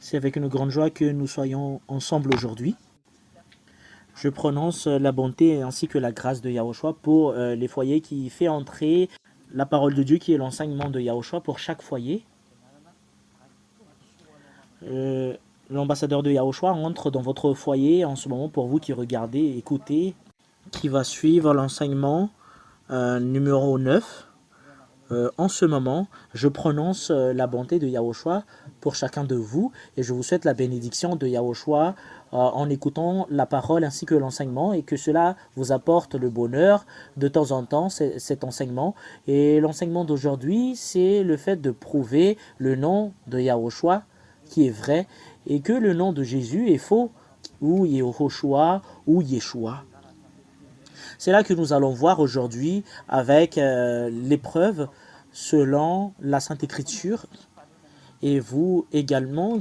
C'est avec une grande joie que nous soyons ensemble aujourd'hui. Je prononce la bonté ainsi que la grâce de Yahushua pour les foyers qui fait entrer la parole de Dieu qui est l'enseignement de Yahushua pour chaque foyer. L'ambassadeur de Yahushua entre dans votre foyer en ce moment pour vous qui regardez, écoutez, qui va suivre l'enseignement numéro 9. En ce moment, je prononce la bonté de Yahushua pour chacun de vous et je vous souhaite la bénédiction de Yahushua en écoutant la parole ainsi que l'enseignement et que cela vous apporte le bonheur de temps en temps, cet enseignement. Et l'enseignement d'aujourd'hui, c'est le fait de prouver le nom de Yahushua qui est vrai et que le nom de Jésus est faux ou Yehoshua ou Yeshua. C'est là que nous allons voir aujourd'hui avec l'épreuve selon la Sainte Écriture et vous également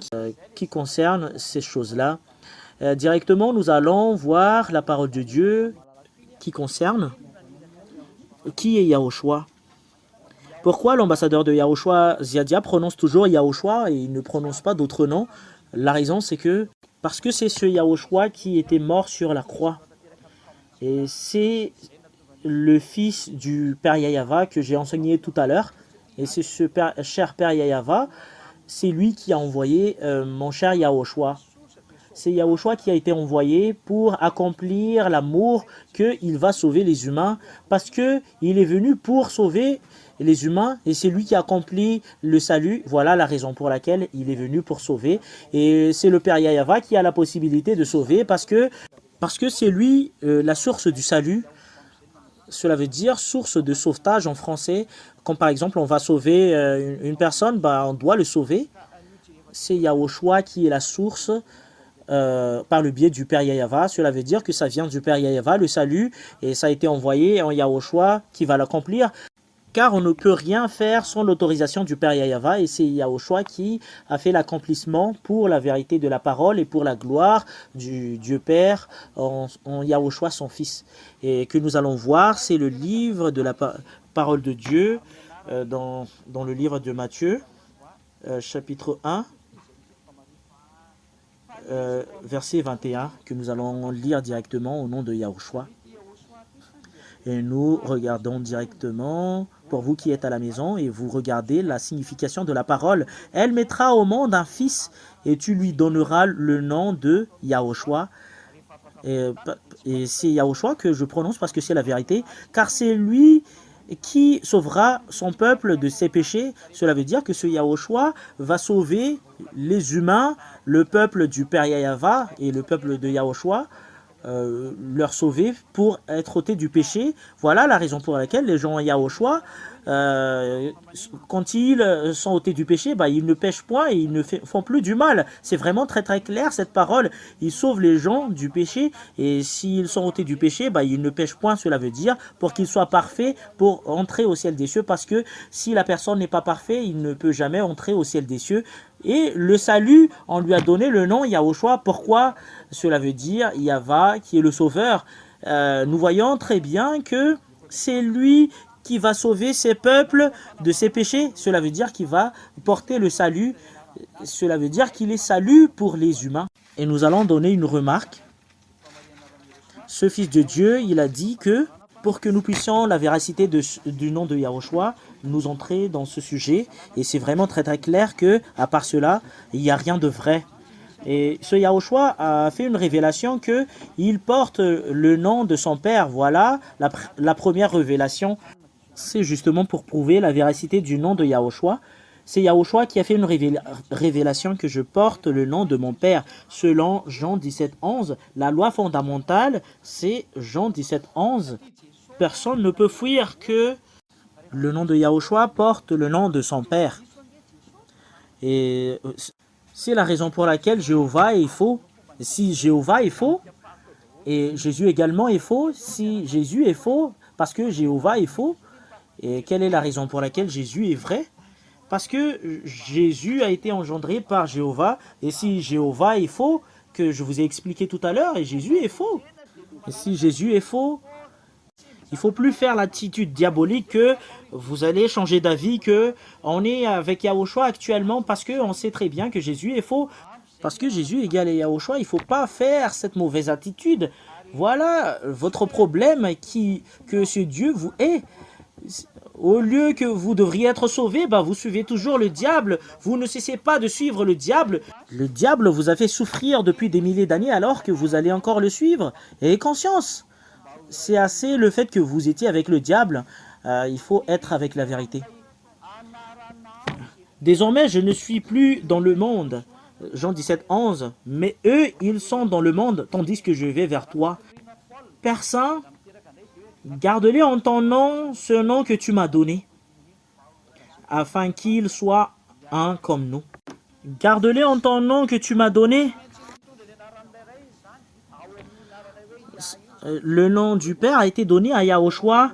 qui concerne ces choses-là. Directement, nous allons voir la parole de Dieu qui concerne qui est Yahushua. Pourquoi l'ambassadeur de Yahushua, Ziadia, prononce toujours Yahushua et il ne prononce pas d'autres noms? La raison, c'est que parce que c'est ce Yahushua qui était mort sur la croix. Et c'est le fils du Père Yahava que j'ai enseigné tout à l'heure. Et c'est ce cher Père Yahava, c'est lui qui a envoyé mon cher Yahushua. C'est Yahushua qui a été envoyé pour accomplir l'amour qu'il va sauver les humains. Parce qu'il est venu pour sauver les humains et c'est lui qui accomplit le salut. Voilà la raison pour laquelle il est venu pour sauver. Et c'est le Père Yahava qui a la possibilité de sauver parce que c'est lui la source du salut. Cela veut dire source de sauvetage en français. Quand par exemple on va sauver une personne, on doit le sauver. C'est Yahushua qui est la source par le biais du Père Yahava. Cela veut dire que ça vient du Père Yahava, le salut, et ça a été envoyé en Yahushua qui va l'accomplir. Car on ne peut rien faire sans l'autorisation du Père Yahava et c'est Yahushua qui a fait l'accomplissement pour la vérité de la parole et pour la gloire du Dieu Père en Yahushua son Fils. Et que nous allons voir, c'est le livre de la parole de Dieu dans le livre de Matthieu, chapitre 1, verset 21, que nous allons lire directement au nom de Yahushua. Et nous regardons directement, pour vous qui êtes à la maison, et vous regardez la signification de la parole. Elle mettra au monde un fils, et tu lui donneras le nom de Yahushua. Et c'est Yahushua que je prononce parce que c'est la vérité, car c'est lui qui sauvera son peuple de ses péchés. Cela veut dire que ce Yahushua va sauver les humains, le peuple du Père Yahava et le peuple de Yahushua, leur sauver pour être ôtés du péché. Voilà la raison pour laquelle les gens Yahushua, quand ils sont ôtés du péché, ils ne pêchent point et ils ne font plus du mal. C'est vraiment très très clair cette parole. Ils sauvent les gens du péché et s'ils sont ôtés du péché, ils ne pêchent point. Cela veut dire pour qu'ils soient parfaits pour entrer au ciel des cieux, parce que si la personne n'est pas parfaite, il ne peut jamais entrer au ciel des cieux. Et le salut, on lui a donné le nom Yahushua. Pourquoi? Cela veut dire Yahva qui est le sauveur. Nous voyons très bien que c'est lui qui va sauver ses peuples de ses péchés. Cela veut dire qu'il va porter le salut. Cela veut dire qu'il est salut pour les humains. Et nous allons donner une remarque. Ce Fils de Dieu, il a dit que pour que nous puissions, la véracité du nom de Yahushua, nous entrer dans ce sujet. Et c'est vraiment très très clair que, à part cela, il n'y a rien de vrai. Et ce Yahushua a fait une révélation qu'il porte le nom de son Père. Voilà la première révélation. C'est justement pour prouver la véracité du nom de Yahushua. C'est Yahushua qui a fait une révélation que je porte le nom de mon Père. Selon Jean 17, 11, la loi fondamentale, c'est Jean 17, 11. Personne ne peut fuir que le nom de Yahushua porte le nom de son Père. Et c'est la raison pour laquelle Jéhovah est faux. Si Jéhovah est faux, et Jésus également est faux, si Jésus est faux, parce que Jéhovah est faux, et quelle est la raison pour laquelle Jésus est vrai? Parce que Jésus a été engendré par Jéhovah, et si Jéhovah est faux, que je vous ai expliqué tout à l'heure, et Jésus est faux. Et si Jésus est faux, il ne faut plus faire l'attitude diabolique que vous allez changer d'avis, que on est avec Yahushua actuellement parce qu'on sait très bien que Jésus est faux. Parce que Jésus égale Yahushua, il ne faut pas faire cette mauvaise attitude. Voilà votre problème que ce Dieu vous est. Au lieu que vous devriez être sauvé, vous suivez toujours le diable. Vous ne cessez pas de suivre le diable. Le diable vous a fait souffrir depuis des milliers d'années alors que vous allez encore le suivre. Ayez conscience. C'est assez le fait que vous étiez avec le diable. Il faut être avec la vérité. Désormais, je ne suis plus dans le monde. Jean 17, 11. Mais eux, ils sont dans le monde, tandis que je vais vers toi. Père Saint, garde-les en ton nom, ce nom que tu m'as donné, afin qu'ils soient un comme nous. Garde-les en ton nom que tu m'as donné. Le nom du Père a été donné à Yahushua.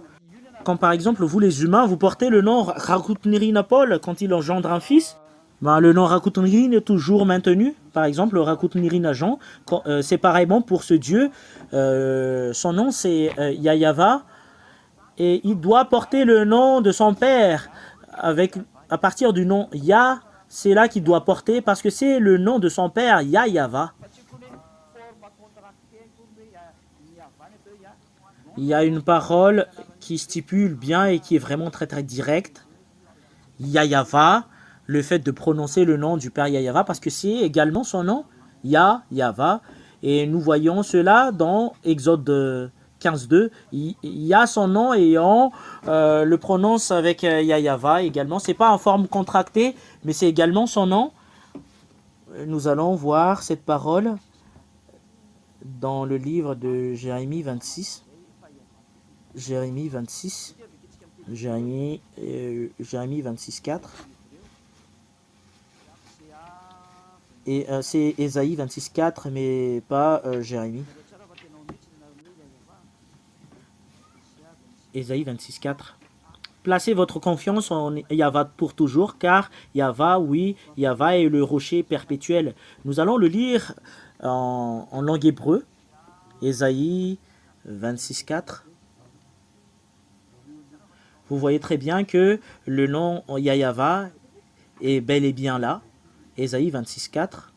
Quand par exemple, vous les humains, vous portez le nom Rakutnirin Paul quand il engendre un fils, le nom Rakutnirin est toujours maintenu. Par exemple, Rakutnirin Jean, c'est pareillement pour ce Dieu. Son nom c'est Yahava. Et il doit porter le nom de son père. À partir du nom Yah, c'est là qu'il doit porter parce que c'est le nom de son père, Yahava. Il y a une parole qui stipule bien et qui est vraiment très très directe. Yahava, le fait de prononcer le nom du père Yahava parce que c'est également son nom, Yahava. Et nous voyons cela dans Exode 15.2. Il y a son nom et on le prononce avec Yahava également. C'est pas en forme contractée, mais c'est également son nom. Nous allons voir cette parole dans le livre de Jérémie 26. Jérémie 26. Jérémie 26, 4. Et c'est Ésaïe 26, 4, mais pas Jérémie. Ésaïe 26, 4. Placez votre confiance en Yahva pour toujours, car Yahva, oui, Yahva est le rocher perpétuel. Nous allons le lire en langue hébreu. Ésaïe 26, 4. Vous voyez très bien que le nom Yahva est bel et bien là. Ésaïe 26, 4.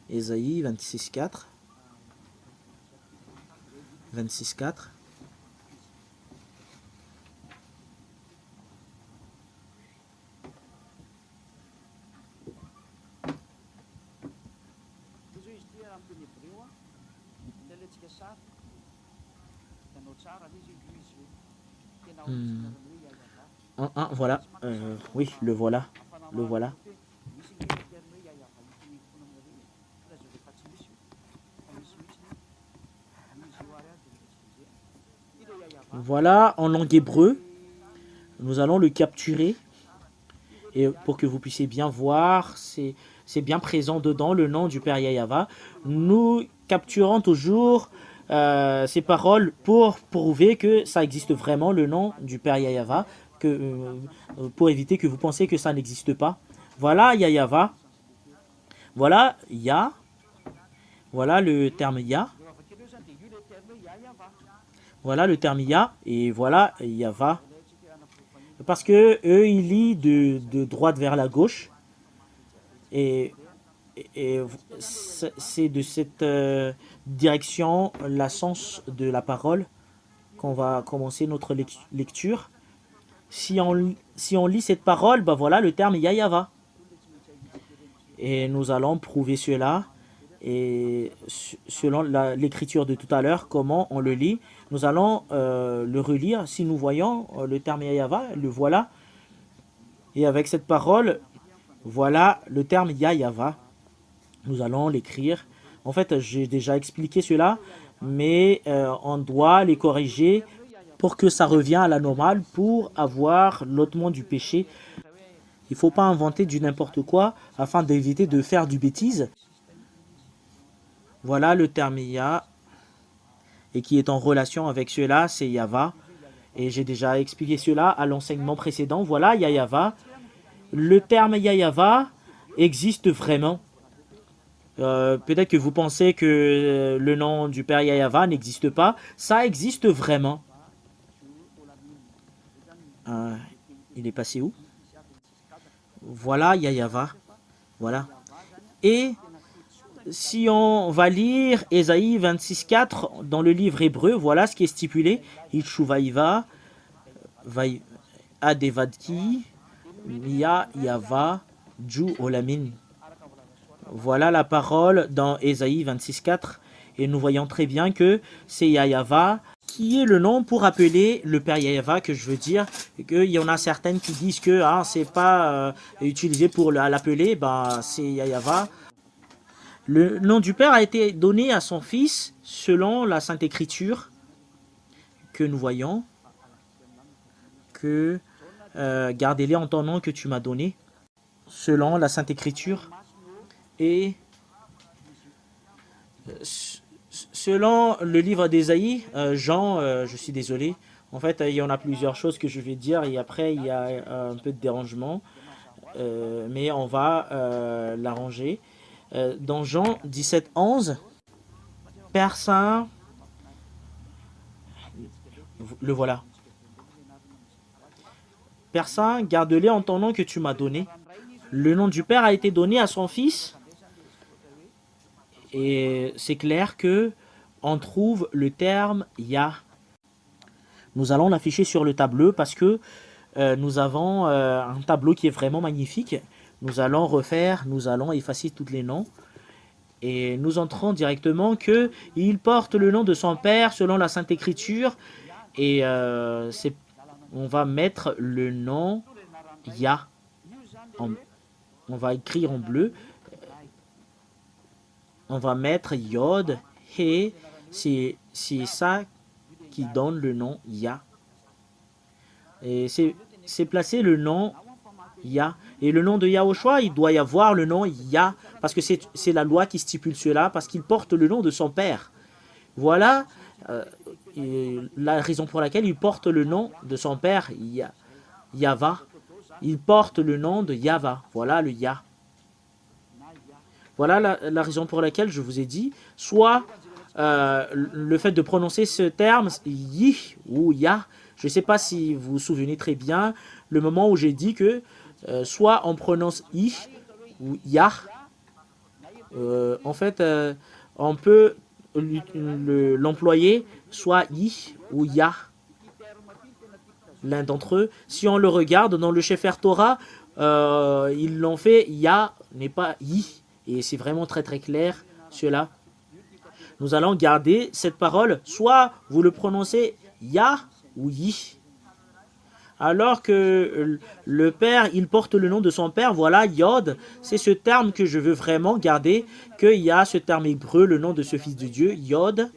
Ésaïe 26, 4. 26, 4. Voilà. Oui, le voilà. Le voilà. Voilà, en langue hébreu. Nous allons le capturer. Et pour que vous puissiez bien voir, c'est bien présent dedans, le nom du Père Yahva. Nous capturons toujours ces paroles pour prouver que ça existe vraiment, le nom du Père Yahva, pour éviter que vous pensiez que ça n'existe pas. Voilà Yahva. Voilà Yah. Voilà le terme Yah. Voilà le terme Yah. Et voilà Yahva. Parce que eux, ils lisent de droite vers la gauche. Et c'est de cette direction, la sens de la parole, qu'on va commencer notre lecture. Si on lit cette parole, voilà le terme Yahva. Et nous allons prouver cela. Et selon l'écriture de tout à l'heure, comment on le lit, nous allons le relire. Si nous voyons le terme Yahva, le voilà. Et avec cette parole, voilà le terme Yahva. Nous allons l'écrire. En fait, j'ai déjà expliqué cela, mais on doit les corriger pour que ça revienne à la normale, pour avoir l'ôtement du péché. Il ne faut pas inventer du n'importe quoi afin d'éviter de faire du bêtise. Voilà le terme Yah, et qui est en relation avec cela, c'est Yahva. Et j'ai déjà expliqué cela à l'enseignement précédent. Voilà Yahva. Le terme Yahva existe vraiment. Peut-être que vous pensez que le nom du Père Yahva n'existe pas. Ça existe vraiment. Il est passé où? Voilà Yahva. Voilà. Et Si on va lire Ésaïe 26:4 dans le livre hébreu, voilà ce qui est stipulé. Itchuvaiva, Adevadki, Mia Yava, Ju Olamin. Voilà la parole dans Ésaïe 26:4. Et nous voyons très bien que c'est Yahava qui est le nom pour appeler le Père Yahava, que je veux dire. Qu'il y en a certaines qui disent que c'est pas utilisé pour l'appeler, c'est Yahava. Le nom du Père a été donné à son Fils selon la Sainte Écriture que nous voyons. Que gardez-les en ton nom que tu m'as donné, selon la Sainte Écriture. Et selon le livre d'Ésaïe, Jean, je suis désolé, en fait, il y en a plusieurs choses que je vais dire et après, il y a un peu de dérangement, mais on va l'arranger. Dans Jean 17:11, Père Saint, le voilà. Père Saint, garde-les en ton nom que tu m'as donné. Le nom du Père a été donné à son Fils. Et c'est clair que on trouve le terme Yah. Nous allons l'afficher sur le tableau parce que nous avons un tableau qui est vraiment magnifique. Nous allons effacer tous les noms. Et nous entrons directement que il porte le nom de son Père selon la Sainte Écriture. Et on va mettre le nom Yah. On va écrire en bleu. On va mettre Yod, He, c'est ça qui donne le nom Yah. Et c'est placé le nom Yah. Et le nom de Yahushua, il doit y avoir le nom Yah, parce que c'est la loi qui stipule cela, parce qu'il porte le nom de son Père. Voilà la raison pour laquelle il porte le nom de son Père, Yahva. Il porte le nom de Yahva. Voilà le Yah. Voilà la raison pour laquelle je vous ai dit, soit le fait de prononcer ce terme, Yi ou Yah, je ne sais pas si vous vous souvenez très bien, le moment où j'ai dit que soit on prononce Yi ou Yah, en fait, on peut l'employer soit Yi ou Yah, l'un d'entre eux. Si on le regarde dans le Sefer Torah, ils l'ont fait Yah, n'est pas Yi. Et c'est vraiment très très clair cela. Nous allons garder cette parole, soit vous le prononcez Yah ou Yi. Alors que le Père, il porte le nom de son Père, voilà, Yod, c'est ce terme que je veux vraiment garder, qu'il y a ce terme hébreu, le nom de ce Fils de Dieu, Yod,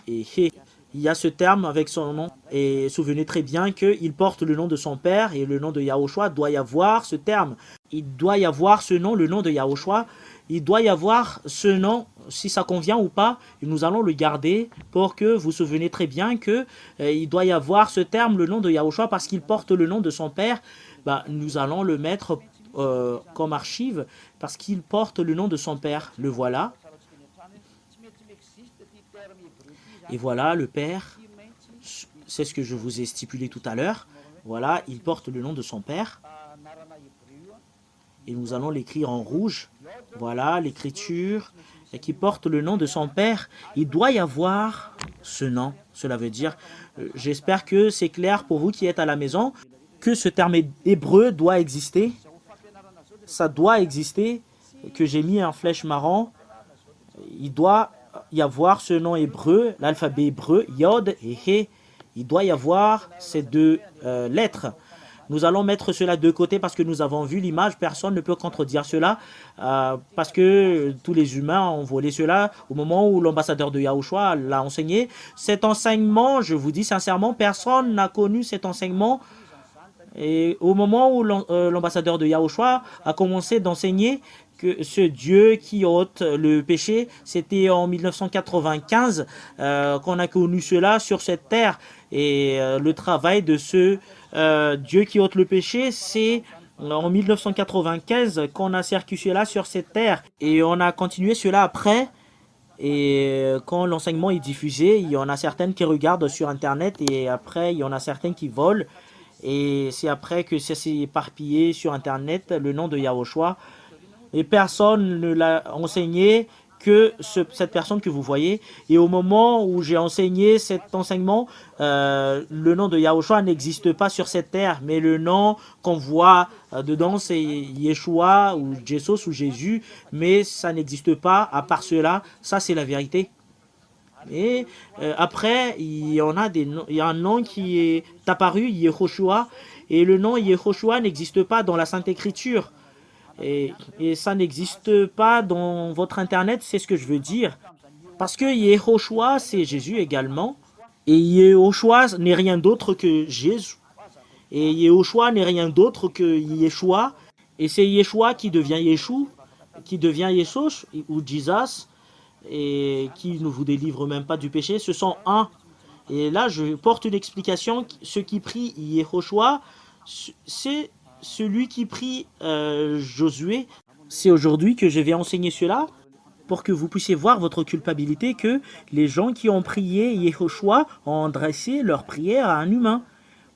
et He. Il y a ce terme avec son nom, et souvenez très bien qu'il porte le nom de son Père, et le nom de Yahushua doit y avoir ce terme. Il doit y avoir ce nom, le nom de Yahushua, il doit y avoir ce nom, si ça convient ou pas, nous allons le garder pour que vous vous souvenez très bien que il doit y avoir ce terme, le nom de Yahushua, parce qu'il porte le nom de son Père. Nous allons le mettre comme archive, parce qu'il porte le nom de son Père. Le voilà. Et voilà, le Père, c'est ce que je vous ai stipulé tout à l'heure. Voilà, il porte le nom de son Père. Et nous allons l'écrire en rouge. Voilà, l'écriture qui porte le nom de son Père. Il doit y avoir ce nom. Cela veut dire, j'espère que c'est clair pour vous qui êtes à la maison, que ce terme hébreu doit exister. Ça doit exister, que j'ai mis en flèche marron. Il doit y avoir ce nom hébreu, l'alphabet hébreu, Yod et He. Il doit y avoir ces deux lettres. Nous allons mettre cela de côté parce que nous avons vu l'image. Personne ne peut contredire cela parce que tous les humains ont volé cela au moment où l'ambassadeur de Yahushua l'a enseigné. Cet enseignement, je vous dis sincèrement, personne n'a connu cet enseignement. Et au moment où l'ambassadeur de Yahushua a commencé d'enseigner que ce Dieu qui ôte le péché, c'était en 1995 qu'on a connu cela sur cette terre. Et le travail de ce Dieu qui ôte le péché, c'est en 1995 qu'on a circulé cela sur cette terre. Et on a continué cela après. Et quand l'enseignement est diffusé, il y en a certaines qui regardent sur Internet et après, il y en a certaines qui volent. Et c'est après que ça s'est éparpillé sur Internet, le nom de Yahushua. Et personne ne l'a enseigné que cette personne que vous voyez. Et au moment où j'ai enseigné cet enseignement, le nom de Yahushua n'existe pas sur cette terre, mais le nom qu'on voit dedans, c'est Yeshua ou Jesus ou Jésus, mais ça n'existe pas à part cela. Ça, c'est la vérité. Et après, il y en a des noms, il y a un nom qui est apparu, Yehoshua, et le nom Yehoshua n'existe pas dans la Sainte Écriture. Et ça n'existe pas dans votre internet, c'est ce que je veux dire. Parce que Yehoshua, c'est Jésus également. Et Yehoshua n'est rien d'autre que Jésus. Et Yehoshua n'est rien d'autre que Yeshua. Et c'est Yeshua qui devient Yeshua, qui devient Yeshua ou Jesus, et qui ne vous délivre même pas du péché. Ce sont un. Et là, je porte une explication. Ce qui prie Yehoshua, c'est celui qui prie Josué. C'est aujourd'hui que je vais enseigner cela pour que vous puissiez voir votre culpabilité, que les gens qui ont prié Yehoshua ont adressé leur prière à un humain.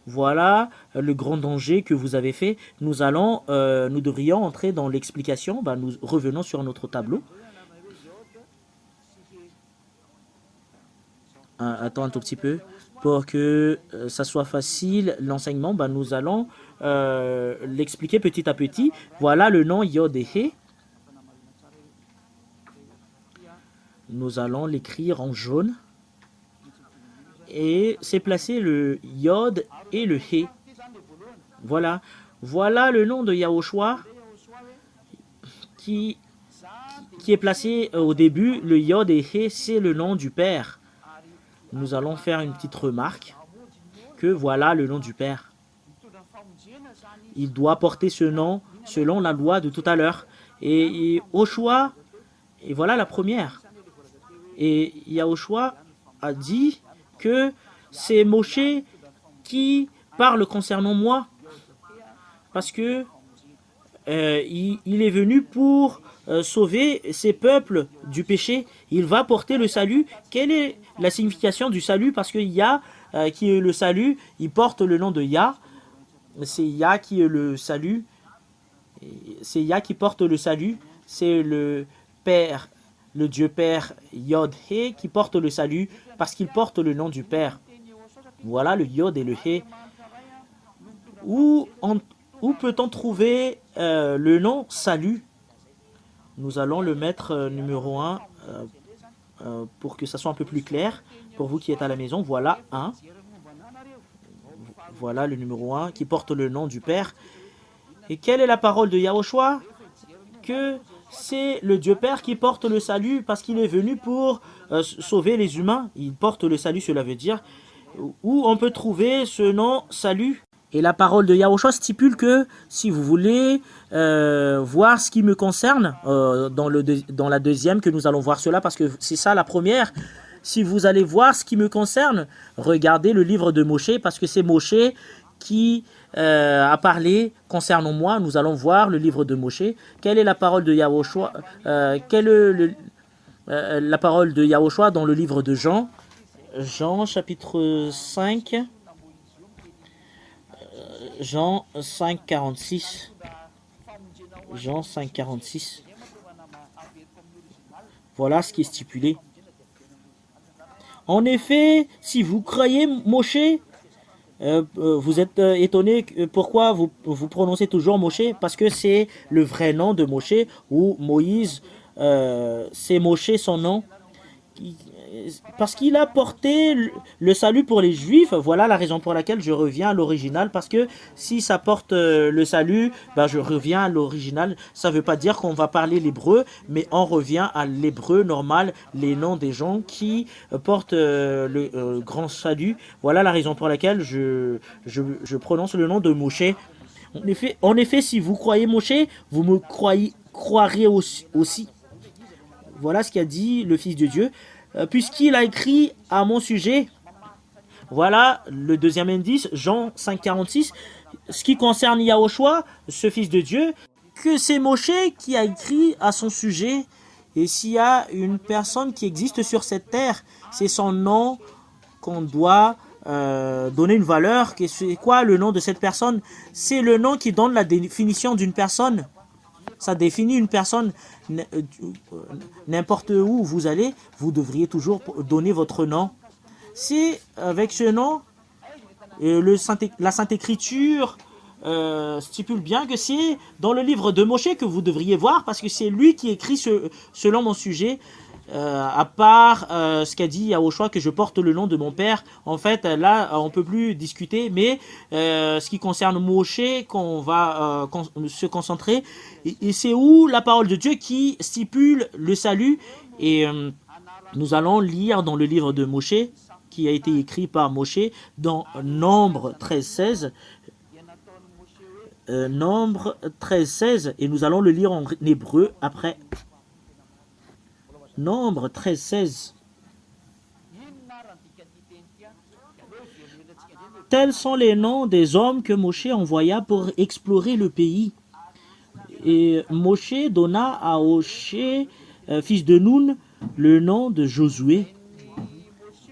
Voilà le grand danger que vous avez fait. Nous devrions entrer dans l'explication. Nous revenons sur notre tableau. Attends un tout petit peu. Pour que ça soit facile, l'enseignement, nous allons l'expliquer petit à petit. Voilà le nom Yod et He. Nous allons l'écrire en jaune. Et c'est placé le Yod et le He. Voilà. Voilà le nom de Yahushua qui est placé au début. Le Yod et He, c'est le nom du Père. Nous allons faire une petite remarque que voilà le nom du Père. Il doit porter ce nom selon la loi de tout à l'heure. Et Oshua, et voilà la première. Et Yahushua a dit que c'est Moshe qui parle concernant moi. Parce que il est venu pour sauver ses peuples du péché. Il va porter le salut. Quelle est la signification du salut? Parce que Yah, qui est le salut, il porte le nom de Yah. C'est Yah qui est le salut. C'est Yah qui porte le salut. C'est le Père, le Dieu Père Yod He qui porte le salut parce qu'il porte le nom du Père. Voilà le Yod et le He. Où peut-on trouver le nom salut? Nous allons le mettre numéro 1 pour que ça soit un peu plus clair pour vous qui êtes à la maison. Voilà 1. Voilà le numéro 1 qui porte le nom du Père. Et quelle est la parole de Yahushua? Que c'est le Dieu Père qui porte le salut parce qu'il est venu pour sauver les humains. Il porte le salut, cela veut dire. Où on peut trouver ce nom salut? Et la parole de Yahushua stipule que si vous voulez voir ce qui me concerne, dans la deuxième que nous allons voir cela, parce que c'est ça la première, si vous allez voir ce qui me concerne, regardez le livre de Moshe, parce que c'est Moshe qui a parlé concernant moi. Nous allons voir le livre de Moshe. Quelle est la parole de Yahushua? Quelle est la parole de Yahushua dans le livre de Jean? Jean chapitre 5. Jean 5, 46. Jean 5, 46. Voilà ce qui est stipulé. En effet, si vous croyez Moshe, vous êtes étonné pourquoi vous prononcez toujours Moshe, parce que c'est le vrai nom de Moshe, ou Moïse, c'est Moshe son nom. Parce qu'il a porté le salut pour les Juifs. Voilà la raison pour laquelle je reviens à l'original. Parce que si ça porte le salut, je reviens à l'original. Ça ne veut pas dire qu'on va parler l'hébreu, mais on revient à l'hébreu normal, les noms des gens qui portent le grand salut. Voilà la raison pour laquelle je prononce le nom de Moshe. En effet, si vous croyez Moshe, vous me croirez aussi. Voilà ce qu'a dit le Fils de Dieu. Puisqu'il a écrit à mon sujet, voilà le deuxième indice, Jean 5, 46, ce qui concerne Yahushua, ce Fils de Dieu, que c'est Moshe qui a écrit à son sujet. Et s'il y a une personne qui existe sur cette terre, c'est son nom qu'on doit donner une valeur. C'est quoi le nom de cette personne? C'est le nom qui donne la définition d'une personne. Ça définit une personne. N'importe où vous allez, vous devriez toujours donner votre nom. C'est avec ce nom, la Sainte Écriture stipule bien que c'est dans le livre de Moshe que vous devriez voir, parce que c'est lui qui écrit selon mon sujet. À part ce qu'a dit Yahushua, que je porte le nom de mon père, en fait là on peut plus discuter, mais ce qui concerne Moshe, qu'on va se concentrer, et c'est où la parole de Dieu qui stipule le salut, et nous allons lire dans le livre de Moshe, qui a été écrit par Moshe, dans Nombre 13-16, Nombre 13-16, et nous allons le lire en hébreu après. Nombre 13-16. Tels sont les noms des hommes que Moshe envoya pour explorer le pays. Et Moshe donna à Oshé, fils de Nun, le nom de Josué.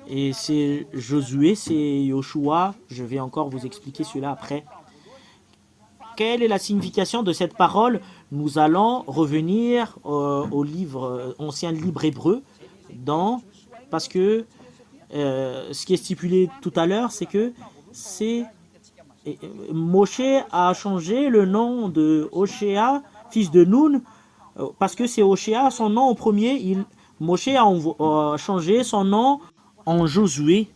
Et c'est Josué, c'est Yoshua. Je vais encore vous expliquer cela après. Quelle est la signification de cette parole? Nous allons revenir au livre, ancien livre hébreu, parce que ce qui est stipulé tout à l'heure, c'est que Moshe a changé le nom de Oshéa, fils de Nun, parce que c'est Oshéa, son nom au premier. Moshe a changé son nom en Josué.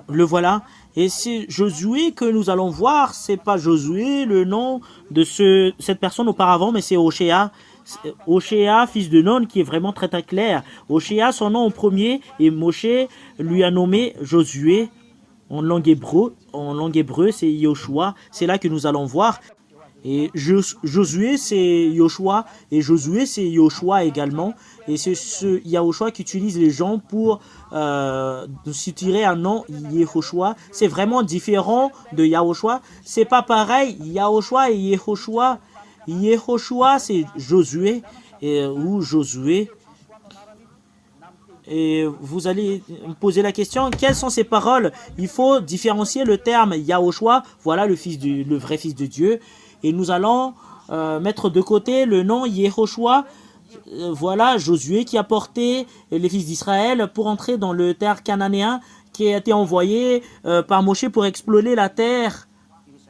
Le voilà. Et c'est Josué que nous allons voir. C'est pas Josué, le nom de cette personne auparavant, mais c'est Oshéa. Oshéa, fils de Nun, qui est vraiment très très clair. Oshéa, son nom au premier, et Moshe lui a nommé Josué. En langue hébreu, c'est Yoshua. C'est là que nous allons voir. Et Josué, c'est Yoshua. Et Josué, c'est Yoshua également. Et c'est ce Yahushua qui utilise les gens pour se tirer un nom Yehoshua. C'est vraiment différent de Yahushua. C'est pas pareil, Yahushua et Yehoshua. Yehoshua, c'est Josué ou Josué. Et vous allez me poser la question, quelles sont ces paroles? Il faut différencier le terme Yahushua, voilà le vrai fils de Dieu. Et nous allons mettre de côté le nom Yehoshua. Voilà Josué qui a porté les fils d'Israël pour entrer dans le terre cananéen, qui a été envoyé par Moshe pour explorer la terre.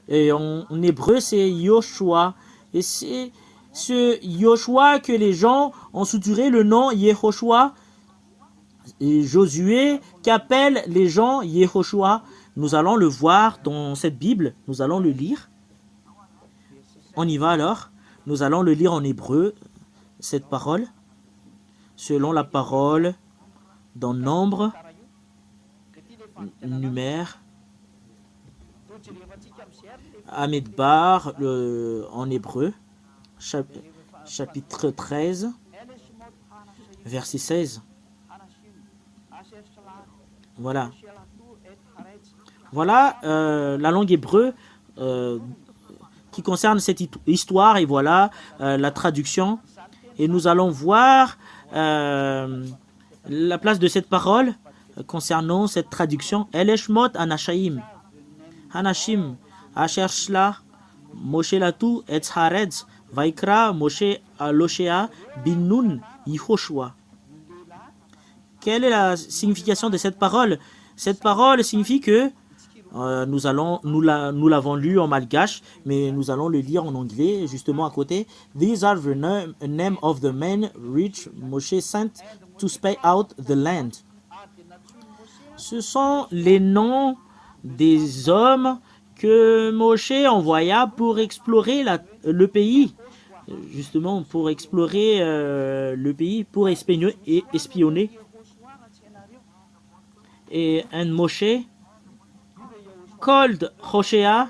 Et en hébreu, c'est Yoshua. Et c'est ce Yoshua que les gens ont suturé le nom Yehoshua. Et Josué qu'appellent les gens Yehoshua. Nous allons le voir dans cette Bible. Nous allons le lire. On y va alors. Nous allons le lire en hébreu, cette parole, selon la parole dans Nombre, Numère, Amidbar en hébreu, chapitre 13, verset 16. Voilà. Voilà la langue hébreu qui concerne cette histoire, et voilà la traduction. Et nous allons voir la place de cette parole concernant cette traduction. Eleshmot Anashaim, Hanashim, Asher Shla, Moshe Latu, Etz Haretz, Vaikra, Moshe Aloshea, Bin Nun, Yehoshua. Quelle est la signification de cette parole? Cette parole signifie que nous l'avons lu en malgache, mais nous allons le lire en anglais, justement à côté. These are the name of the men which Moshe sent to spy out the land. Ce sont les noms des hommes que Moshe envoya pour explorer le pays. Justement, pour explorer le pays, pour espionner. Et un Moshe called Hoshea,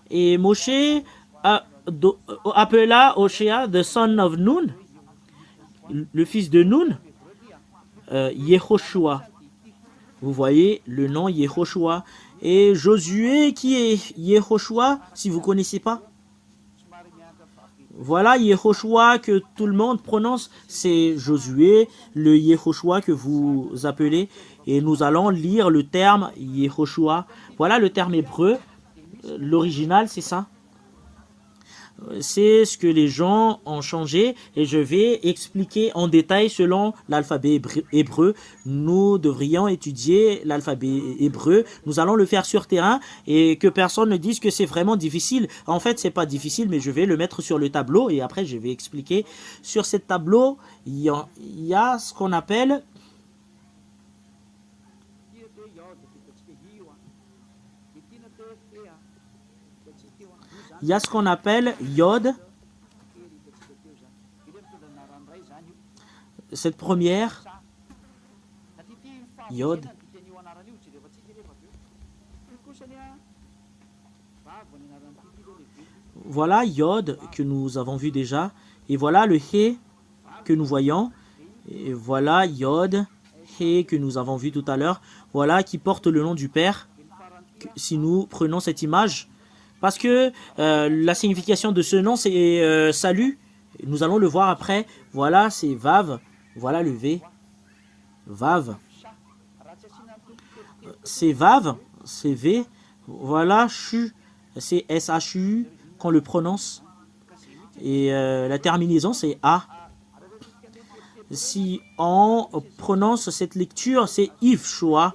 et Moshe appela Hoshea, the son of Nun, le fils de Nun, Yehoshua. Vous voyez le nom Yehoshua. Et Josué, qui est Yehoshua, si vous ne connaissez pas? Voilà Yehoshua que tout le monde prononce, c'est Josué, le Yehoshua que vous appelez. Et nous allons lire le terme Yehoshua. Voilà le terme hébreu. L'original, c'est ça. c'est ce que les gens ont changé et je vais expliquer en détail selon l'alphabet hébreu. Nous devrions étudier l'alphabet hébreu. Nous allons le faire sur terrain et que personne ne dise que c'est vraiment difficile. En fait, c'est pas difficile, mais je vais le mettre sur le tableau et après je vais expliquer. Sur ce tableau, il y a ce qu'on appelle Yod. Cette première Yod. Voilà Yod que nous avons vu déjà. Et voilà le He que nous voyons. Et voilà Yod, He que nous avons vu tout à l'heure. Voilà qui porte le nom du Père. Si nous prenons cette image. Parce que la signification de ce nom, c'est salut. Nous allons le voir après. Voilà, c'est Vav. Voilà le V. Vav. C'est Vav. C'est V. Voilà, Shu. C'est S-H-U qu'on le prononce. Et la terminaison, c'est A. Si on prononce cette lecture, c'est Yivshua.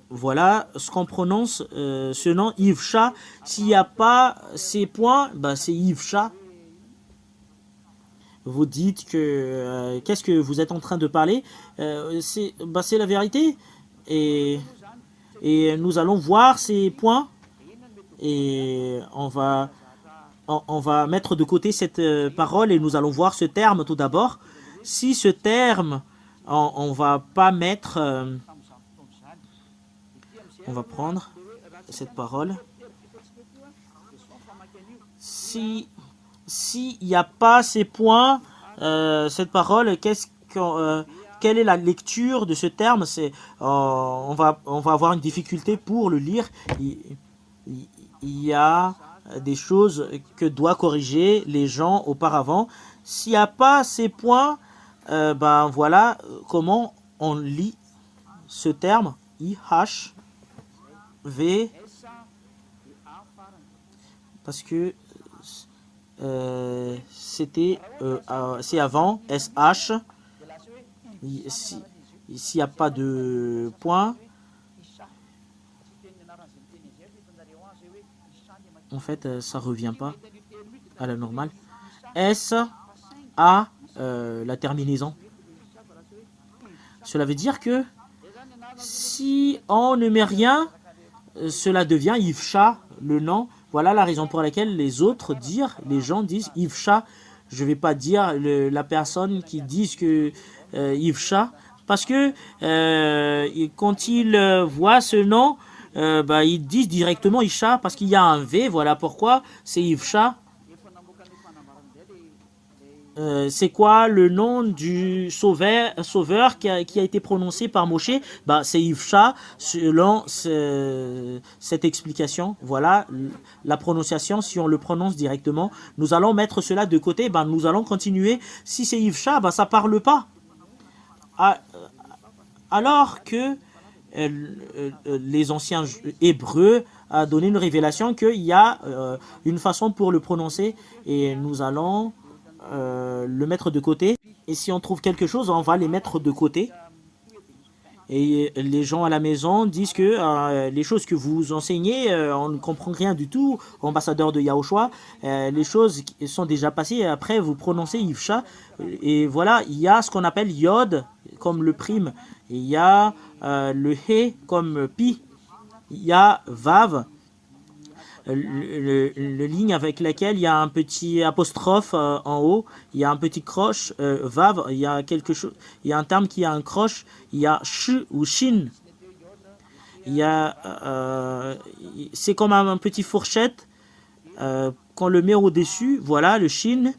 Voilà ce qu'on prononce ce nom Yivsha. S'il n'y a pas ces points, ben c'est Yivsha. Vous dites que qu'est-ce que vous êtes en train de parler, c'est la vérité et nous allons voir ces points et on va mettre de côté cette parole et nous allons voir ce terme tout d'abord. Si ce terme on va pas mettre on va prendre cette parole. S'il n'y a pas ces points, cette parole, quelle est la lecture de ce terme? On va avoir une difficulté pour le lire. Il y a des choses que doivent corriger les gens auparavant. S'il n'y a pas ces points, ben voilà comment on lit ce terme. I-H V, parce que c'est avant SH. S'il n'y a pas de point, en fait ça revient pas à la normale. S A, la terminaison. Cela veut dire que si on ne met rien, cela devient Yivsha, le nom. Voilà la raison pour laquelle les gens disent Yivsha. Je ne vais pas dire la personne qui dit que Yivsha, parce que quand ils voient ce nom, ils disent directement Isha, parce qu'il y a un V, voilà pourquoi c'est Yivsha. C'est quoi le nom du sauveur qui a été prononcé par Moshe? C'est Yivsha, selon cette explication. Voilà la prononciation, si on le prononce directement. Nous allons mettre cela de côté, nous allons continuer. Si c'est Yivsha, ça parle pas. Alors que les anciens hébreux a donné une révélation qu'il y a une façon pour le prononcer et nous allons le mettre de côté. Et si on trouve quelque chose, on va les mettre de côté. Et les gens à la maison disent que les choses que vous enseignez, on ne comprend rien du tout, ambassadeur de Yahushua. Les choses sont déjà passées, après vous prononcez Yivsha. Et voilà, il y a ce qu'on appelle Yod, comme le prime. Il y a le He, comme Pi. Il y a Vav, le ligne avec laquelle il y a un petit apostrophe en haut, il y a un petit croche, Vav, il y a quelque chose, il y a un terme qui a un croche, il y a Sh ou Shin, il y a, c'est comme un petit fourchette, qu'on le met au-dessus, voilà le Shin,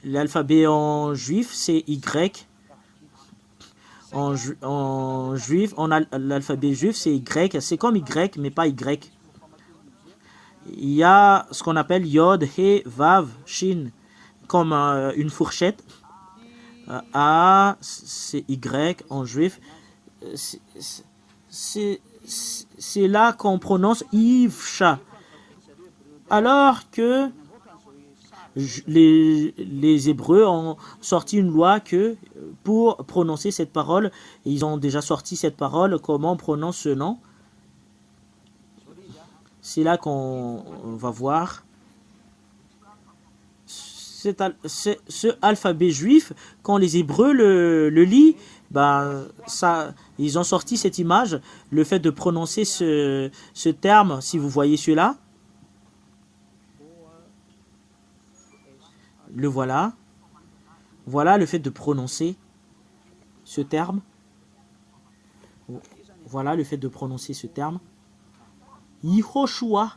l'alphabet en juif c'est Y. En juif, l'alphabet juif, c'est Y. C'est comme Y, mais pas Y. Il y a ce qu'on appelle Yod, He, Vav, Shin, comme une fourchette. A, c'est Y en juif. c'est là qu'on prononce Yivcha. Alors que les Hébreux ont sorti une loi que pour prononcer cette parole, ils ont déjà sorti cette parole, comment on prononce ce nom. C'est là qu'on va voir ce alphabet juif. Quand les Hébreux le lisent, ben, ils ont sorti cette image, le fait de prononcer ce terme, si vous voyez cela. Le voilà. Voilà le fait de prononcer ce terme. Voilà le fait de prononcer ce terme. Yehoshua.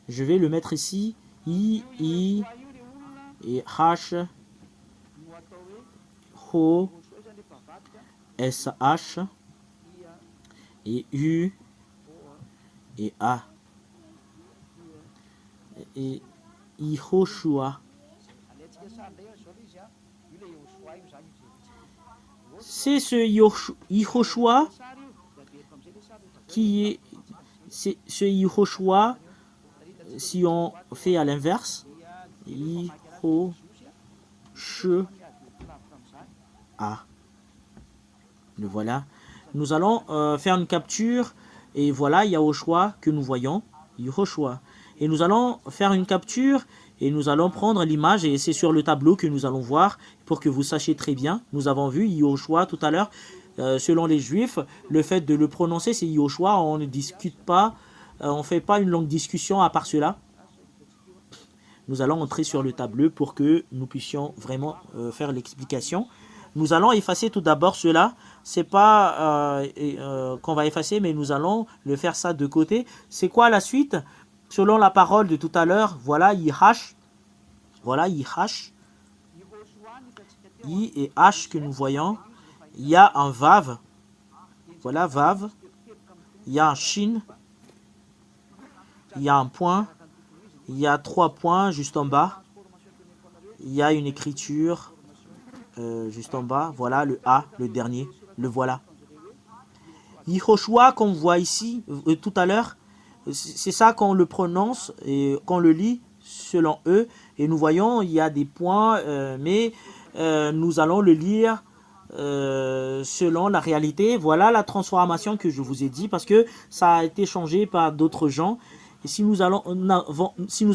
Je vais le mettre ici. I et H. Ho. SH. Et U. Et A. Et Yehoshua. C'est ce Yehoshua qui est ce Yehoshua, si on fait à l'inverse, Yehoshua. Le voilà. Nous allons faire une capture et voilà Yehoshua que nous voyons, Yehoshua. Et nous allons faire une capture et nous allons prendre l'image et c'est sur le tableau que nous allons voir pour que vous sachiez très bien. Nous avons vu Yehoshua tout à l'heure. Selon les Juifs, le fait de le prononcer, c'est Yehoshua. On ne discute pas, on ne fait pas une longue discussion à part cela. Nous allons entrer sur le tableau pour que nous puissions vraiment faire l'explication. Nous allons effacer tout d'abord cela. C'est pas qu'on va effacer, mais nous allons le faire ça de côté. C'est quoi la suite? Selon la parole de tout à l'heure, voilà Yihash. Voilà Yihash. I et H que nous voyons. Il y a un Vav. Voilà Vav. Il y a un Shin. Il y a un point. Il y a 3 points juste en bas. Il y a une écriture juste en bas. Voilà le A, le dernier. Le voilà. Yehoshua qu'on voit ici tout à l'heure. C'est ça qu'on le prononce et qu'on le lit selon eux. Et nous voyons, il y a des points, mais nous allons le lire selon la réalité. Voilà la transformation que je vous ai dit parce que ça a été changé par d'autres gens. Et si nous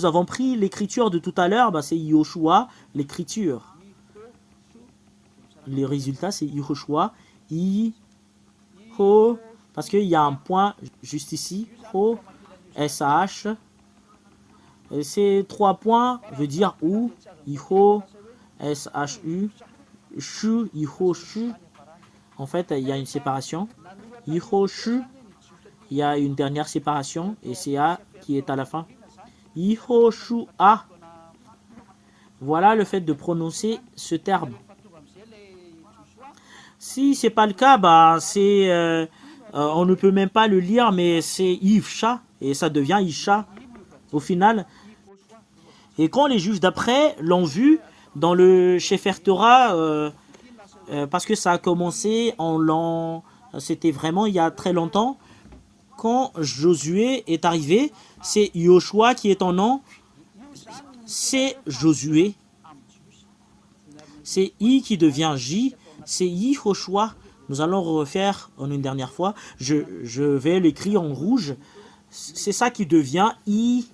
avons pris l'écriture de tout à l'heure, bah c'est Yehoshua, l'écriture. Le résultat, c'est Yehoshua. Ho, parce qu'il y a un point juste ici. Ho. SH. Ces 3 points veut dire ou, Iho, SHU, Shu, Iho, Shu. En fait, il y a une séparation. Iho, Shu. Il y a une dernière séparation et c'est A qui est à la fin. Iho, Shu, A. Voilà le fait de prononcer ce terme. Si c'est pas le cas, bah c'est on ne peut même pas le lire, mais c'est Yivcha. Et ça devient Isha au final. Et quand les Juifs d'après l'ont vu dans le Sefer Torah, parce que ça a commencé c'était vraiment il y a très longtemps, quand Josué est arrivé, c'est Yoshua qui est en nom, c'est Josué. C'est I qui devient J, c'est Yehoshua. Nous allons refaire en une dernière fois. Je vais l'écrire en rouge. C'est ça qui devient I,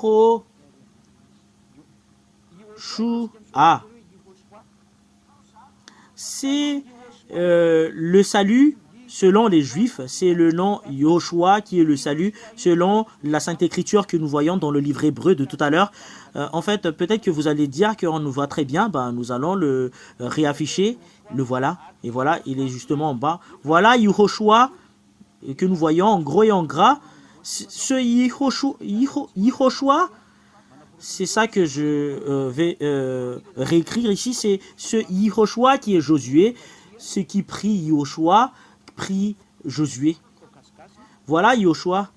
Ho, Shu, A. C'est le salut selon les Juifs. C'est le nom Yoshua qui est le salut selon la Sainte Écriture que nous voyons dans le livre hébreu de tout à l'heure. En fait, peut-être que vous allez dire qu'on nous voit très bien. Ben, nous allons le réafficher. Le voilà. Et voilà, il est justement en bas. Voilà Yehoshua que nous voyons en gros et en gras. Ce Yehoshua, c'est ça que je vais réécrire ici, c'est ce Yehoshua qui est Josué, ce qui prie Yehoshua, prie Josué. Voilà Yehoshua.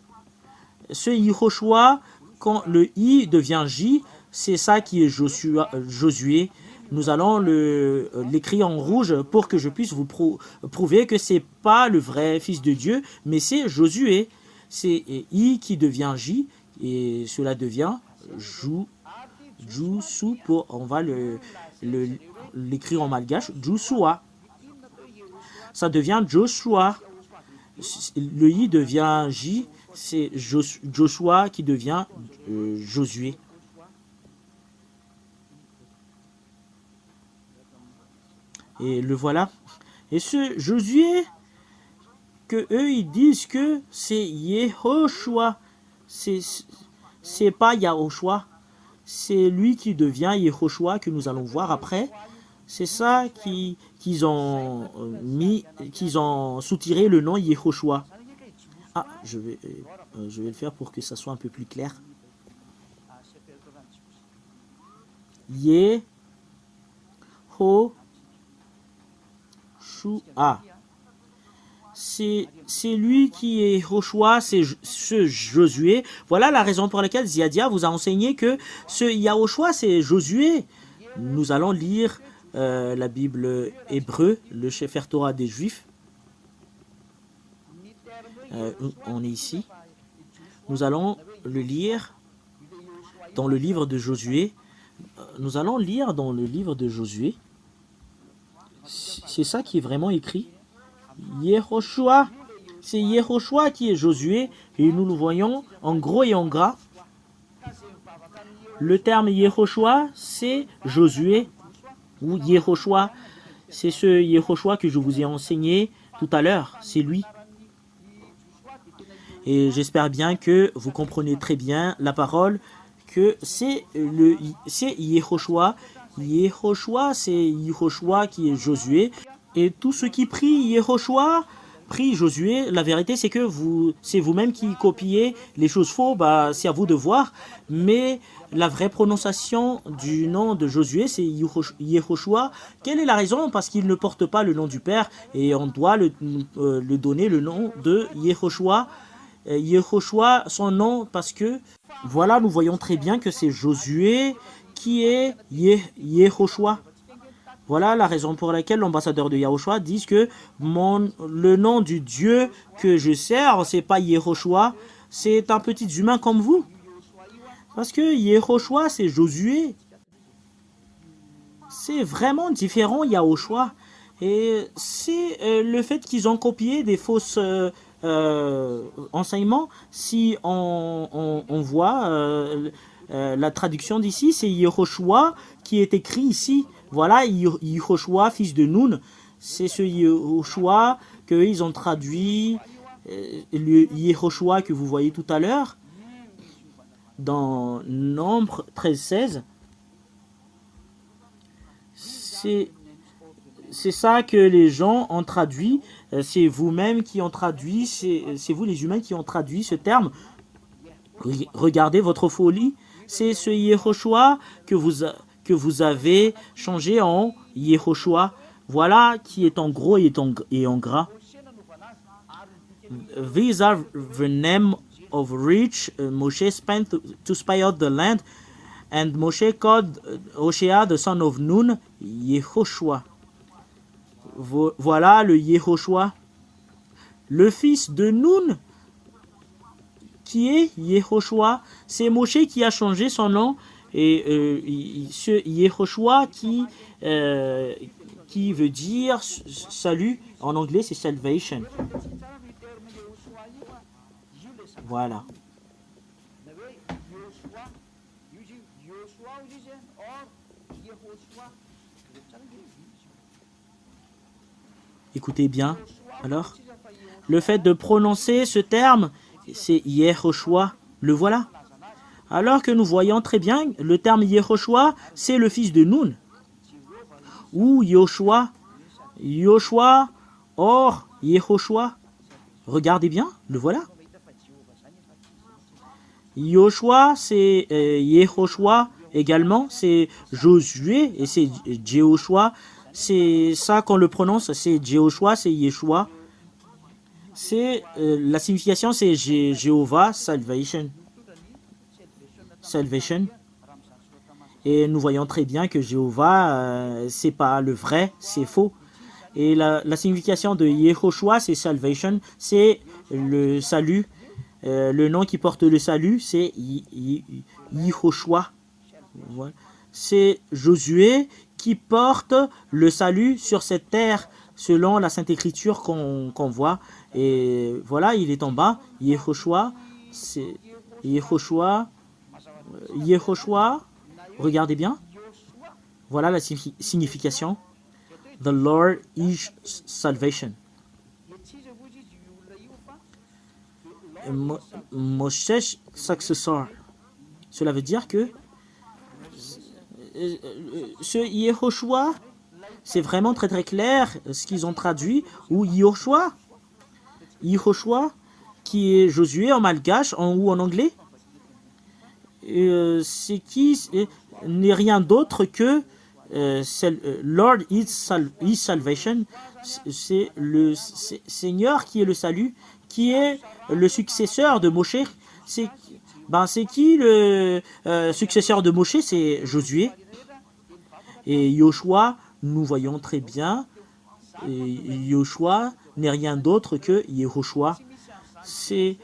Ce Yehoshua, quand le I devient J, c'est ça qui est Josué. nous allons l'écrire en rouge pour que je puisse vous prouver que ce n'est pas le vrai Fils de Dieu, mais c'est Josué. C'est I qui devient J, et cela devient Jousu, on va l'écrire en malgache, Joshua. Ça devient Joshua. Le I devient J, c'est Joshua qui devient Josué. Et le voilà. Et ce Josué, que eux ils disent que c'est Yehoshua, c'est pas Yahoshua, c'est lui qui devient Yehoshua que nous allons voir après. C'est ça qu'ils ont soutiré le nom Yehoshua. Ah, je vais le faire pour que ça soit un peu plus clair. Yehoshua. C'est lui qui est Yehoshua, c'est ce Josué. Voilà la raison pour laquelle Ziadia vous a enseigné que ce Yahoshua, c'est Josué. Nous allons lire la Bible hébreu, le Sefer Torah des Juifs. On est ici. Nous allons le lire dans le livre de Josué. Nous allons lire dans le livre de Josué. C'est ça qui est vraiment écrit. Yehoshua, c'est Yehoshua qui est Josué, et nous le voyons en gros et en gras. Le terme Yehoshua, c'est Josué, ou Yehoshua, c'est ce Yehoshua que je vous ai enseigné tout à l'heure, c'est lui. Et j'espère bien que vous comprenez très bien la parole, que c'est Yehoshua. Yehoshua, c'est Yehoshua qui est Josué. Et tous ceux qui prient Yehoshua, prient Josué, la vérité c'est que c'est vous-même qui copiez les choses fausses, c'est à vous de voir. Mais la vraie prononciation du nom de Josué, c'est Yehoshua. Quelle est la raison? Parce qu'il ne porte pas le nom du Père, et on doit le donner le nom de Yehoshua. Yehoshua, son nom, parce que, voilà, nous voyons très bien que c'est Josué qui est Yehoshua. Voilà la raison pour laquelle l'ambassadeur de Yahushua dit que le nom du Dieu que je sers, c'est pas Yehoshua, c'est un petit humain comme vous. Parce que Yehoshua, c'est Josué. C'est vraiment différent, Yahushua. Et c'est le fait qu'ils ont copié des fausses enseignements. Si on voit la traduction d'ici, c'est Yehoshua qui est écrit ici. Voilà, Yehoshua, fils de Nun, c'est ce Yehoshua qu'ils ont traduit, le Yehoshua que vous voyez tout à l'heure, dans Nombre 13-16. C'est ça que les gens ont traduit, c'est vous-même qui ont traduit, c'est vous les humains qui ont traduit ce terme. Regardez votre folie, c'est ce Yehoshua que vous avez changé en Yehoshua. Voilà qui est en gros et en gras. These are the name of which Moshe spent to spy out the land, and Moshe called Hoshea the son of Nun Yehoshua. Voilà le Yehoshua, le fils de Nun, qui est Yehoshua. C'est Moshe qui a changé son nom. Et ce Yehoshua qui veut dire salut, en anglais c'est salvation. Voilà. Écoutez bien, alors, le fait de prononcer ce terme, c'est Yehoshua, le voilà. Alors que nous voyons très bien, le terme Yehoshua, c'est le fils de Nun. Ou Yoshua, or Yehoshua. Regardez bien, le voilà. Yoshua, c'est Yehoshua également, c'est Josué et c'est Jehoshua. C'est ça qu'on le prononce, c'est Jehoshua, c'est Yeshua. C'est la signification, c'est Jéhovah, salvation. Et nous voyons très bien que Jéhovah, c'est pas le vrai, c'est faux. Et la signification de Yehoshua, c'est salvation, c'est le salut. Le nom qui porte le salut, c'est Yehoshua. Voilà. C'est Josué qui porte le salut sur cette terre, selon la Sainte Écriture qu'on voit. Et voilà, il est en bas. Yehoshua, c'est Yehoshua. Yehoshua, regardez bien. Voilà la signification. The Lord is salvation. Moshe successor. Cela veut dire que ce Yehoshua, c'est vraiment très très clair ce qu'ils ont traduit, ou Yehoshua, qui est Josué en malgache ou en anglais, c'est qui n'est rien d'autre que Lord is salvation, c'est le Seigneur qui est le salut, qui est le successeur de Moshe. C'est qui le successeur de Moshe? C'est Josué. Et Yoshua, nous voyons très bien, Yoshua n'est rien d'autre que Yehoshua. C'est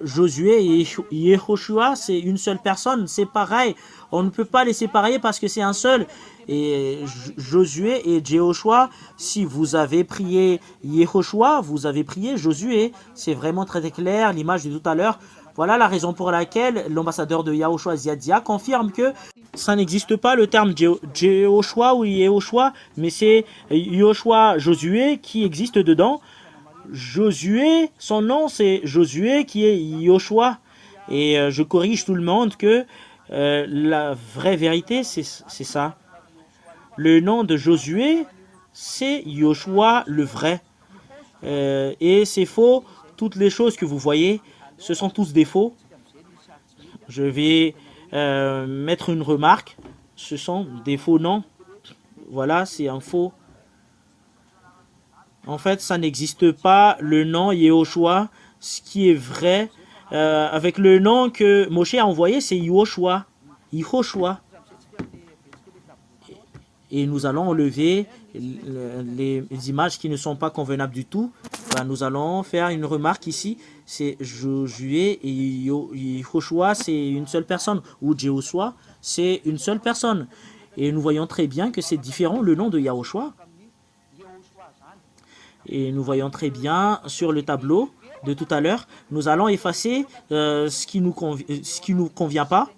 Josué et Yehoshua, c'est une seule personne, c'est pareil. On ne peut pas les séparer parce que c'est un seul. Et Josué et Jehoshua, si vous avez prié Yehoshua, vous avez prié Josué. C'est vraiment très clair, l'image de tout à l'heure. Voilà la raison pour laquelle l'ambassadeur de Yahushua Ziadia confirme que ça n'existe pas le terme Jehoshua ou Yehoshua, mais c'est Yoshua Josué qui existe dedans. Josué, son nom c'est Josué qui est Yoshua. Et je corrige tout le monde que la vraie vérité c'est ça. Le nom de Josué c'est Yoshua le vrai. Et c'est faux. Toutes les choses que vous voyez, ce sont tous des faux. Je vais mettre une remarque. Ce sont des faux noms. Voilà, c'est un faux. En fait, ça n'existe pas le nom Yehoshua. Ce qui est vrai, avec le nom que Moshe a envoyé, c'est Yehoshua. Yehoshua. Et nous allons enlever les images qui ne sont pas convenables du tout. Nous allons faire une remarque ici. C'est Josué et Yehoshua, c'est une seule personne. Ou Jehoshua, c'est une seule personne. Et nous voyons très bien que c'est différent le nom de Yahushua. Et nous voyons très bien sur le tableau de tout à l'heure, nous allons effacer ce qui nous convient pas.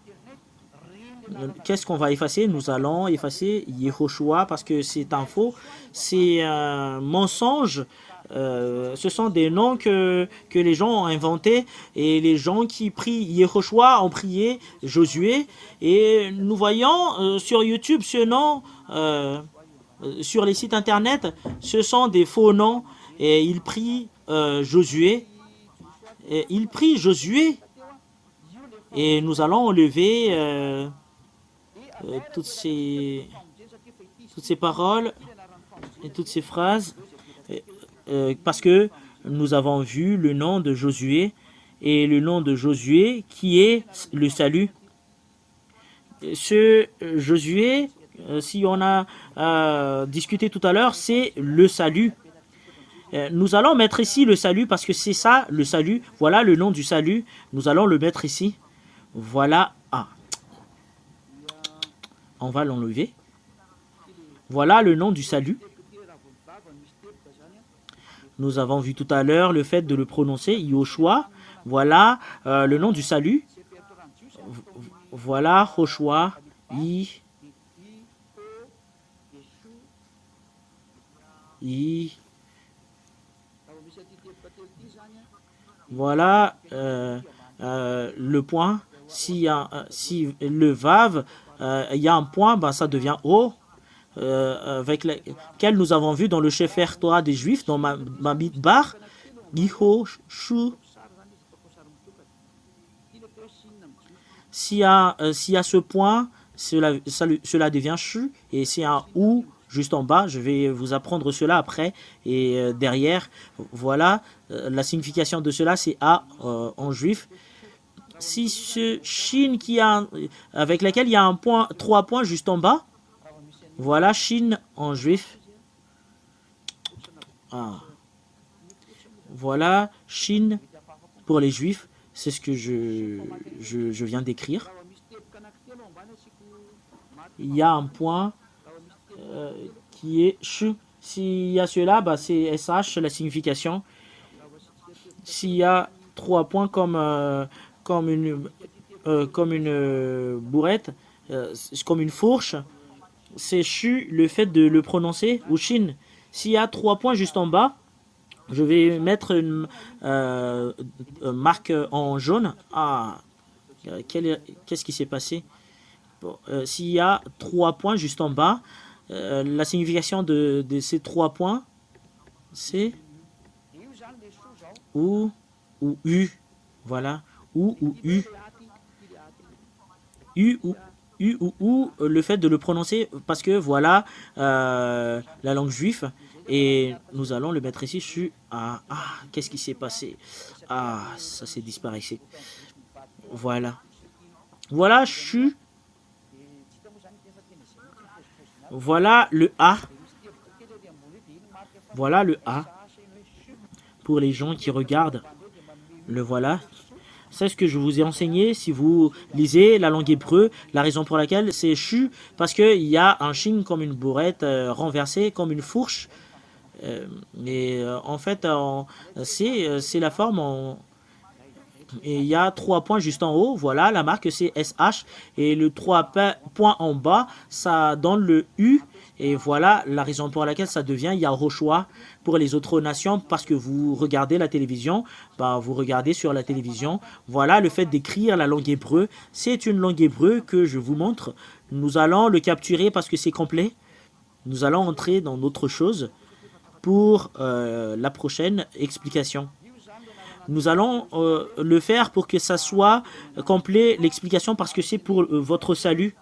Qu'est-ce qu'on va effacer? Nous allons effacer Yehoshua parce que c'est un faux, c'est un mensonge. Ce sont des noms que les gens ont inventés et les gens qui prient Yehoshua ont prié Josué. Et nous voyons sur YouTube ce nom, sur les sites internet, ce sont des faux noms et ils prient Josué. Et ils prient Josué et nous allons enlever toutes ces paroles et toutes ces phrases parce que nous avons vu le nom de Josué et le nom de Josué qui est le salut. Ce Josué, si on a discuté tout à l'heure, c'est le salut. Nous allons mettre ici le salut parce que c'est ça le salut. Voilà le nom du salut. Nous allons le mettre ici. Voilà. Ah. On va l'enlever. Voilà le nom du salut. Nous avons vu tout à l'heure le fait de le prononcer, Yoshua. Voilà le nom du salut. Voilà Joshua. Voilà le point. Si le vav, il y a un point, ben, ça devient O. Avec lequel nous avons vu dans le Sefer Torah des Juifs, dans Bamidbar, Yehoshua. S'il y a ce point, cela devient Shu, et c'est un ou juste en bas. Je vais vous apprendre cela après. Et derrière, voilà, la signification de cela, c'est A en juif. si ce Shin avec laquelle il y a un point, 3 points juste en bas, voilà Shin en juif. Ah. Voilà Shin pour les juifs, c'est ce que je viens d'écrire. Il y a un point qui est Shu. S'il y a cela, bah, c'est SH, la signification. S'il y a 3 points comme une bourrette, comme une fourche, c'est Shu, le fait de le prononcer, ou Shin. S'il y a 3 points juste en bas, je vais mettre une marque en jaune. Ah, qu'est-ce qui s'est passé? Bon, s'il y a 3 points juste en bas, la signification de ces 3 points, c'est ou U. Voilà. Ou U. U ou le fait de le prononcer parce que voilà la langue juive et nous allons le mettre ici sur qu'est-ce qui s'est passé? Ah, ça s'est disparu. Voilà. Voilà chu. Voilà le A. Voilà le A. Pour les gens qui regardent, le voilà. C'est ce que je vous ai enseigné si vous lisez la langue hébreu. La raison pour laquelle c'est chu, parce qu'il y a un shin comme une bourrette renversée, comme une fourche. En fait, c'est la forme. Et il y a 3 points juste en haut. Voilà, la marque c'est SH. Et le 3 points en bas, ça donne le U. Et voilà la raison pour laquelle ça devient Yahushua pour les autres nations, parce que vous regardez la télévision, vous regardez sur la télévision. Voilà le fait d'écrire la langue hébreu. C'est une langue hébreu que je vous montre. Nous allons le capturer parce que c'est complet. Nous allons entrer dans d'autres choses pour la prochaine explication. Nous allons le faire pour que ça soit complet, l'explication, parce que c'est pour votre salut.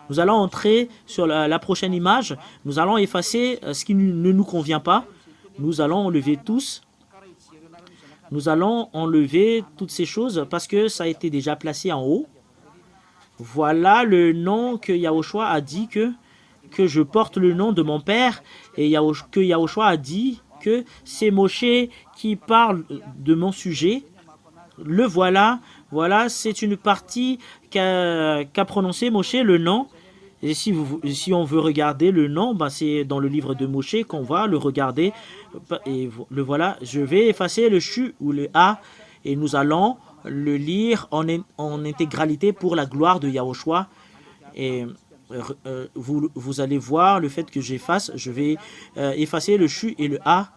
Nous allons entrer sur la prochaine image. Nous allons effacer ce qui ne nous convient pas. Nous allons enlever tous. Nous allons enlever toutes ces choses parce que ça a été déjà placé en haut. Voilà le nom que Yahushua a dit que je porte le nom de mon père. Et que Yahushua a dit que c'est Moshe qui parle de mon sujet. Le voilà. Voilà, c'est une partie qu'a prononcé Moshe, le nom. Et si on veut regarder le nom, c'est dans le livre de Moshe qu'on va le regarder. Et le voilà. Je vais effacer le chu ou le a et nous allons le lire en intégralité pour la gloire de Yahushua. Et vous allez voir le fait que j'efface. Je vais effacer le chu et le a.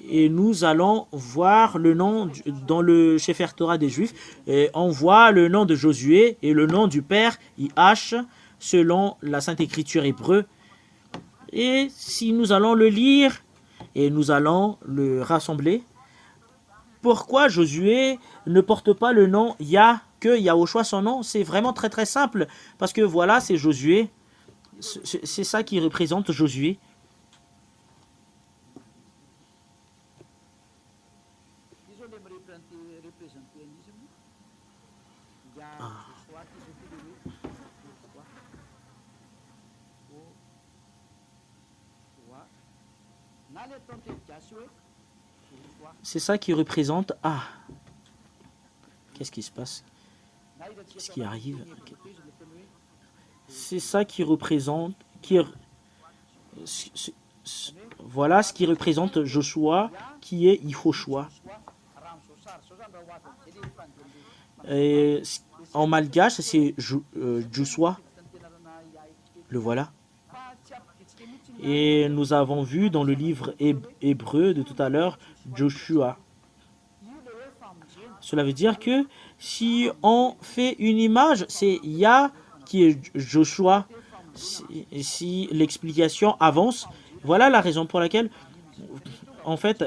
Et nous allons voir le nom dans le Sefer Torah des Juifs. Et on voit le nom de Josué et le nom du père IH selon la Sainte Écriture hébreu. Et si nous allons le lire et nous allons le rassembler, pourquoi Josué ne porte pas le nom Yah, que Yahushua son nom? C'est vraiment très très simple, parce que voilà, c'est Josué. C'est ça qui représente Josué. C'est ça qui représente qu'est-ce qui se passe? Qu'est-ce qui arrive? C'est ça qui représente voilà ce qui représente Joshua, qui est Yehoshua. Et en malgache, c'est Joshua. Le voilà. Et nous avons vu dans le livre hébreu de tout à l'heure, Joshua. Cela veut dire que si on fait une image, c'est Yah qui est Joshua. Si l'explication avance, voilà la raison pour laquelle, en fait,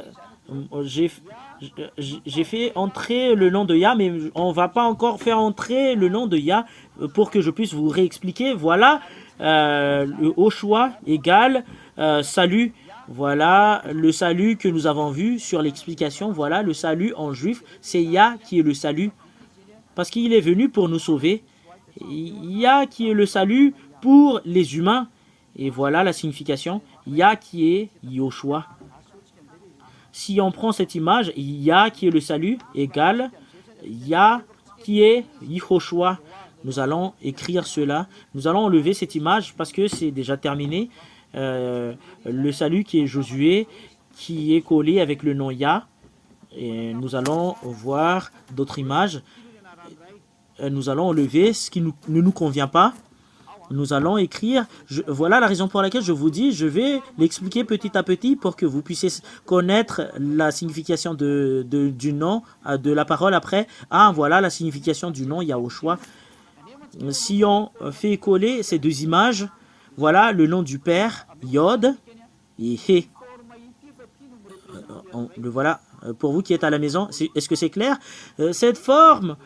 j'ai fait entrer le nom de Yah, mais on ne va pas encore faire entrer le nom de Yah pour que je puisse vous réexpliquer. Voilà, le Oshua égale salut. Voilà le salut que nous avons vu sur l'explication. Voilà le salut en juif, c'est Yah qui est le salut. parce qu'il est venu pour nous sauver. Yah qui est le salut pour les humains. Et voilà la signification. Yah qui est Yoshua. Si on prend cette image, Yah qui est le salut égale Yah qui est Yehoshua. Nous allons écrire cela. Nous allons enlever cette image parce que c'est déjà terminé. Le salut qui est Josué, qui est collé avec le nom Yah. Et nous allons voir d'autres images. Nous allons enlever ce qui ne nous convient pas. Nous allons écrire, voilà la raison pour laquelle je vous dis, je vais l'expliquer petit à petit pour que vous puissiez connaître la signification du nom, de la parole après. Ah, voilà la signification du nom Yahushua. Si on fait coller ces deux images, voilà le nom du Père, Yod et He. Le voilà, pour vous qui êtes à la maison, est-ce que c'est clair? Cette forme,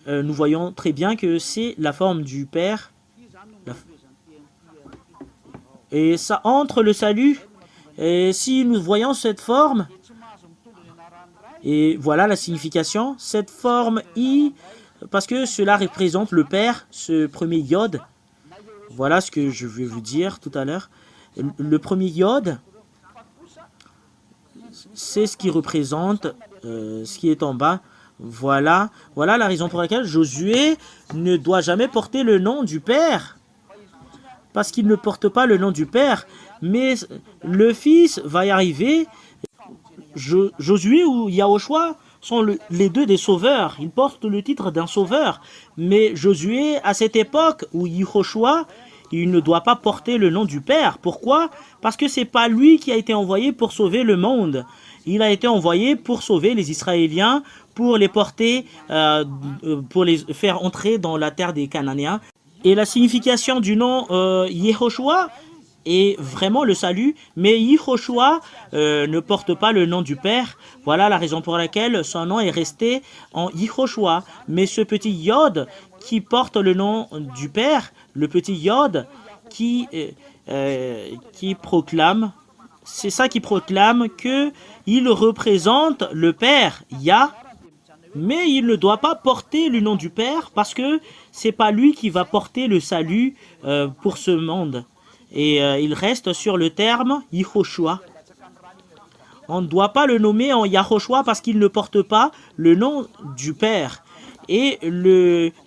nous voyons très bien que c'est la forme du Père. Et ça entre le salut. Et si nous voyons cette forme, et voilà la signification, cette forme I, parce que cela représente le Père, ce premier Yod. Voilà ce que je vais vous dire tout à l'heure. Le premier Yod, c'est ce qui représente ce qui est en bas. Voilà la raison pour laquelle Josué ne doit jamais porter le nom du Père. Parce qu'il ne porte pas le nom du Père. Mais le Fils va y arriver. Josué ou Yahushua sont les deux des sauveurs. Ils portent le titre d'un sauveur. Mais Josué, à cette époque où Yahushua, il ne doit pas porter le nom du Père. Pourquoi? Parce que ce n'est pas lui qui a été envoyé pour sauver le monde. Il a été envoyé pour sauver les Israéliens, pour les porter, pour les faire entrer dans la terre des Cananéens. Et la signification du nom Yehoshua est vraiment le salut, mais Yehoshua ne porte pas le nom du Père. Voilà la raison pour laquelle son nom est resté en Yehoshua. Mais ce petit Yod qui porte le nom du Père, le petit Yod qui proclame, c'est ça qui proclame que il représente le Père, Yah. Mais il ne doit pas porter le nom du Père parce que c'est pas lui qui va porter le salut pour ce monde. Et il reste sur le terme Yehoshua. On ne doit pas le nommer en Yahushua parce qu'il ne porte pas le nom du Père. Et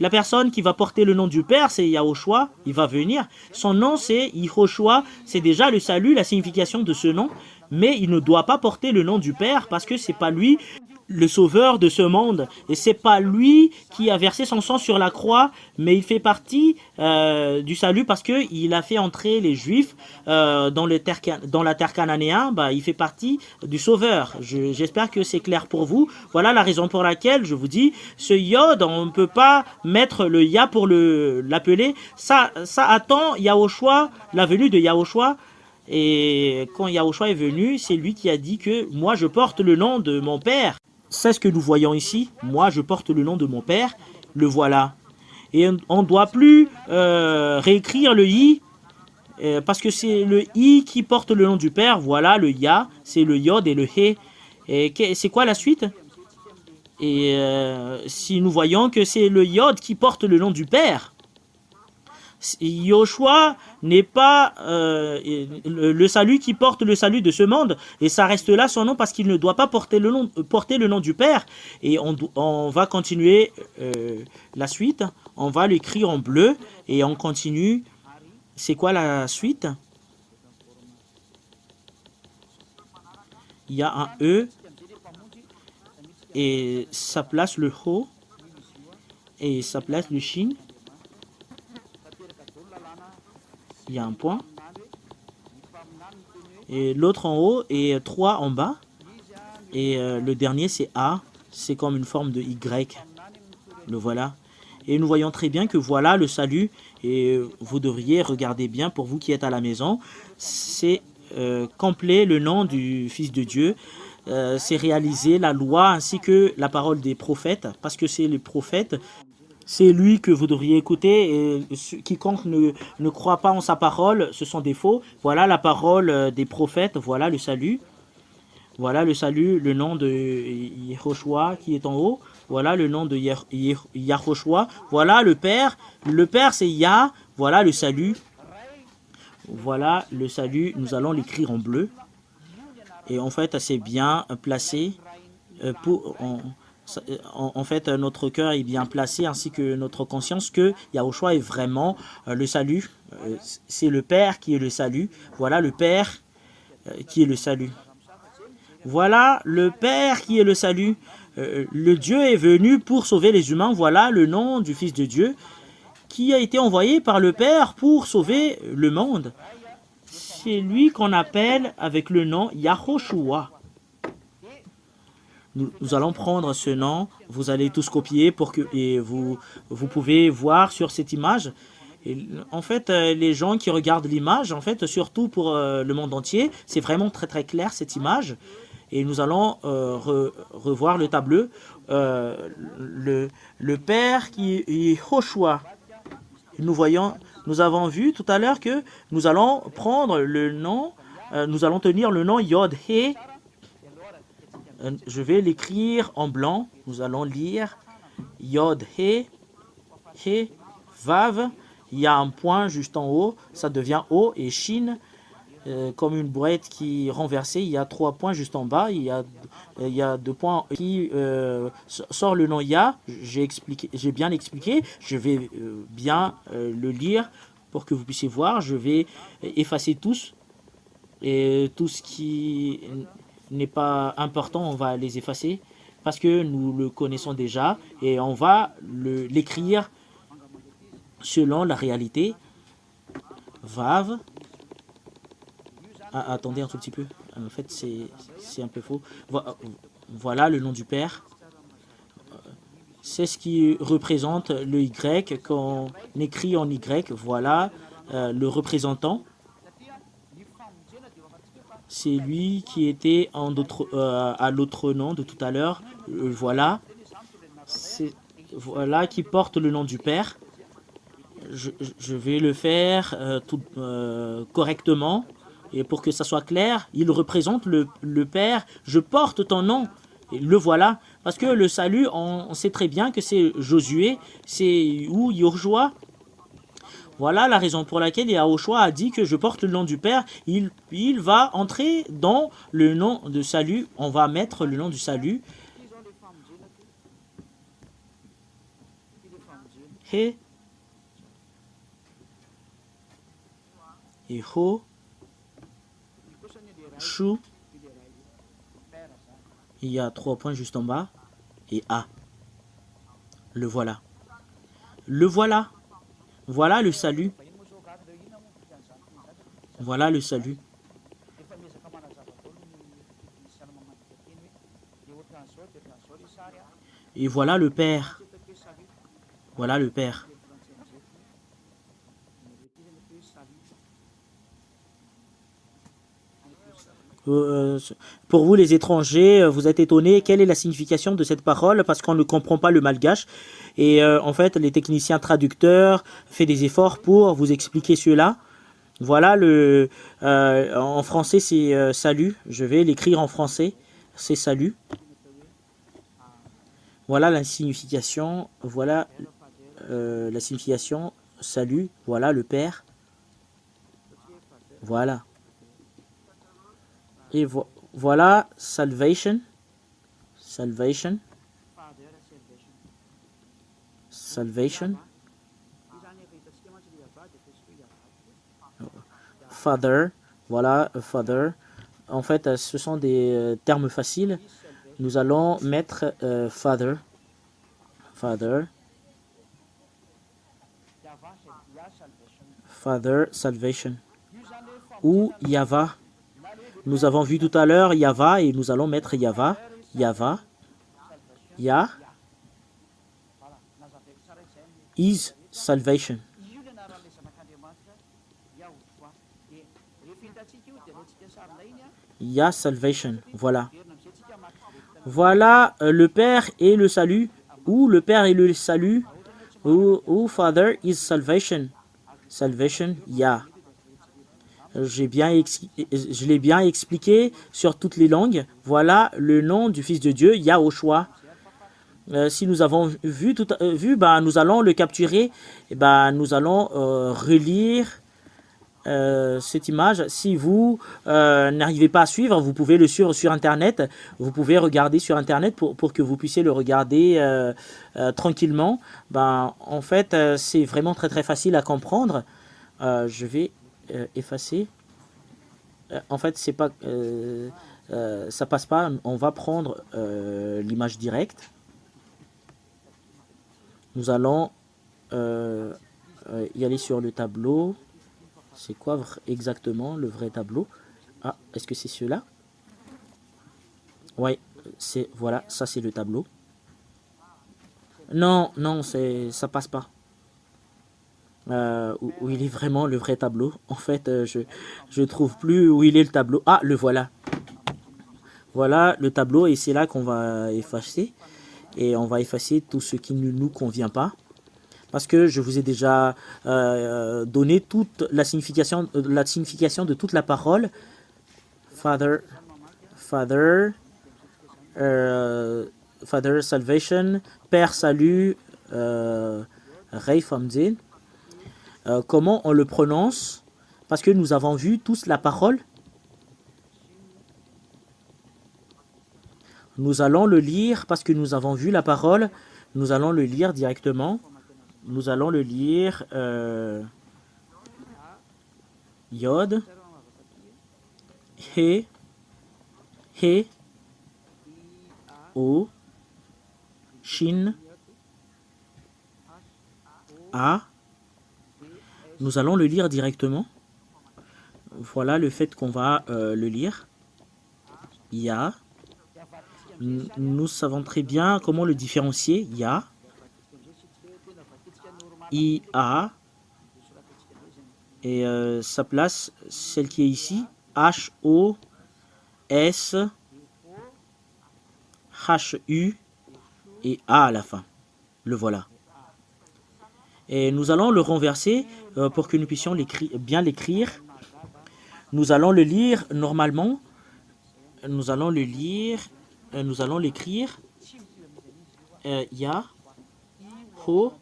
la personne qui va porter le nom du Père, c'est Yahushua, il va venir. Son nom, c'est Yehoshua, c'est déjà le salut, la signification de ce nom. Mais il ne doit pas porter le nom du Père parce que c'est pas lui le sauveur de ce monde. Et c'est pas lui qui a versé son sang sur la croix, mais il fait partie du salut parce qu'il a fait entrer les Juifs dans la terre cananéenne. Il fait partie du sauveur. J'espère que c'est clair pour vous. Voilà la raison pour laquelle je vous dis, ce Yod, on ne peut pas mettre le Ya pour l'appeler. Ça attend Yahushua, la venue de Yahushua. Et quand Yahushua est venu, c'est lui qui a dit que moi je porte le nom de mon Père. C'est ce que nous voyons ici. Moi je porte le nom de mon Père. Le voilà. Et on ne doit plus réécrire le I. Parce que c'est le I qui porte le nom du Père. Voilà le Ya. C'est le Yod et le He. Et c'est quoi la suite? Et si nous voyons que c'est le Yod qui porte le nom du Père. Yoshua n'est pas le salut qui porte le salut de ce monde, et ça reste là son nom parce qu'il ne doit pas porter le nom du Père. Et on va continuer la suite, on va l'écrire en bleu et on continue. C'est quoi la suite? Il y a un E et ça place le Ho et ça place le Shin. Il y a un point. Et l'autre en haut et 3 en bas. Et le dernier c'est A. C'est comme une forme de Y. Le voilà. Et nous voyons très bien que voilà le salut. Et vous devriez regarder bien pour vous qui êtes à la maison. C'est complet le nom du Fils de Dieu. C'est réaliser la loi ainsi que la parole des prophètes. Parce que c'est les prophètes. C'est lui que vous devriez écouter, et quiconque ne croit pas en sa parole, ce sont des faux. Voilà la parole des prophètes, voilà le salut. Voilà le salut, le nom de Yehoshua qui est en haut. Voilà le nom de Yahushua. Voilà le Père. Le Père, c'est Yah. Voilà le salut. Voilà le salut. Nous allons l'écrire en bleu. Et en fait, c'est bien placé. En fait, notre cœur est bien placé, ainsi que notre conscience, que Yahushua est vraiment le salut. C'est le Père qui est le salut. Voilà le Père qui est le salut. Voilà le Père qui est le salut. Le Dieu est venu pour sauver les humains. Voilà le nom du Fils de Dieu qui a été envoyé par le Père pour sauver le monde. C'est lui qu'on appelle avec le nom Yahushua. Nous allons prendre ce nom. Vous allez tous copier pour que et vous pouvez voir sur cette image. Et en fait, les gens qui regardent l'image, en fait, surtout pour le monde entier, c'est vraiment très très clair cette image. Et nous allons revoir le tableau. Le Père qui est Joshua. Nous avons vu tout à l'heure que nous allons prendre le nom, nous allons tenir le nom Yod He. Je vais l'écrire en blanc. Nous allons lire Yod He, He, Vav. Il y a un point juste en haut, ça devient O, et Shin, comme une boîte qui est renversée, il y a 3 points juste en bas, il y a 2 points qui sort le nom Ya. J'ai bien expliqué, je vais bien le lire pour que vous puissiez voir. Je vais effacer tous, et tout ce qui n'est pas important, on va les effacer parce que nous le connaissons déjà, et on va l'écrire selon la réalité. Vav. Attendez un tout petit peu. En fait, c'est un peu faux. Voilà le nom du Père. C'est ce qui représente le Y qu'on écrit en Y. Voilà le représentant. C'est lui qui était à l'autre nom de tout à l'heure. Voilà. Voilà qui porte le nom du Père. Je vais le faire correctement, et pour que ça soit clair. Il représente le Père. Je porte ton nom. Et le voilà. Parce que le salut, on sait très bien que c'est Josué, c'est ou Yoshua. Voilà la raison pour laquelle Yahushua a dit que je porte le nom du Père. Il va entrer dans le nom de salut. On va mettre le nom du salut. He. Et Ho, Shu, il y a 3 points juste en bas, et A. Le voilà. Le voilà. Voilà le salut. Voilà le salut. Et voilà le Père. Voilà le Père. Pour vous les étrangers, vous êtes étonnés, quelle est la signification de cette parole, parce qu'on ne comprend pas le malgache. Et en fait, les techniciens traducteurs font des efforts pour vous expliquer cela. Voilà, en français c'est salut, je vais l'écrire en français, c'est salut. Voilà la signification, voilà la signification, salut, voilà le Père. Voilà. Et voilà, salvation, salvation, salvation, father, voilà, father. En fait, ce sont des termes faciles. Nous allons mettre father, father, father, salvation, ou Yava. Nous avons vu tout à l'heure Yava, et nous allons mettre Yava, Yava, Ya, is salvation. Ya salvation, voilà. Voilà le Père et le salut, ou le Père et le salut, ou Father is salvation. Salvation, Ya. Je l'ai bien expliqué sur toutes les langues. Voilà le nom du Fils de Dieu, Yahushua. Si nous avons vu, bah, nous allons le capturer et bah, nous allons relire cette image. Si vous n'arrivez pas à suivre, vous pouvez le suivre sur Internet. Vous pouvez regarder sur Internet pour que vous puissiez le regarder tranquillement. Ben, en fait, c'est vraiment très très facile à comprendre. Je vais effacer. En fait, c'est pas, ça passe pas. On va prendre l'image directe. Nous allons y aller sur le tableau. C'est quoi exactement le vrai tableau? Ah, est-ce que c'est celui-là? Ouais, voilà, ça c'est le tableau. Non, non, ça passe pas. Où il est vraiment le vrai tableau. En fait, je trouve plus où il est le tableau. Ah, le voilà. Voilà le tableau et c'est là qu'on va effacer. Et on va effacer tout ce qui ne nous convient pas. Parce que je vous ai déjà donné toute la signification de toute la parole. Father, Father salvation, Père salut, Rei Famzin. Comment on le prononce? Parce que nous avons vu tous la parole. Nous allons le lire parce que nous avons vu la parole. Nous allons le lire directement. Nous allons le lire Yod, He, O, Shin, A. Nous allons le lire directement. Voilà le fait qu'on va le lire. Ya. Nous savons très bien comment le différencier. Ya. IA. Et sa place, celle qui est ici, HOSHU et A à la fin. Le voilà. Et nous allons le renverser pour que nous puissions bien l'écrire. Nous allons le lire normalement. Nous allons le lire. Nous allons l'écrire. Ya, Ho,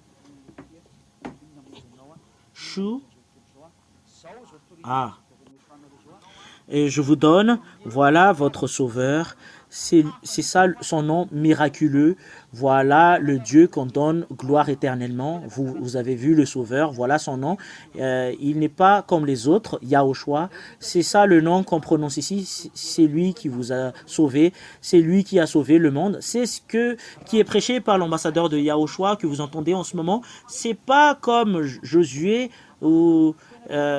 Shu, A. Et je vous donne, voilà votre sauveur. C'est ça son nom miraculeux. Voilà le Dieu qu'on donne gloire éternellement. Vous avez vu le sauveur, voilà son nom. Il n'est pas comme les autres, Yahushua. C'est ça le nom qu'on prononce ici. C'est lui qui vous a sauvé. C'est lui qui a sauvé le monde. C'est ce qui est prêché par l'ambassadeur de Yahushua que vous entendez en ce moment. C'est pas comme Josué ou...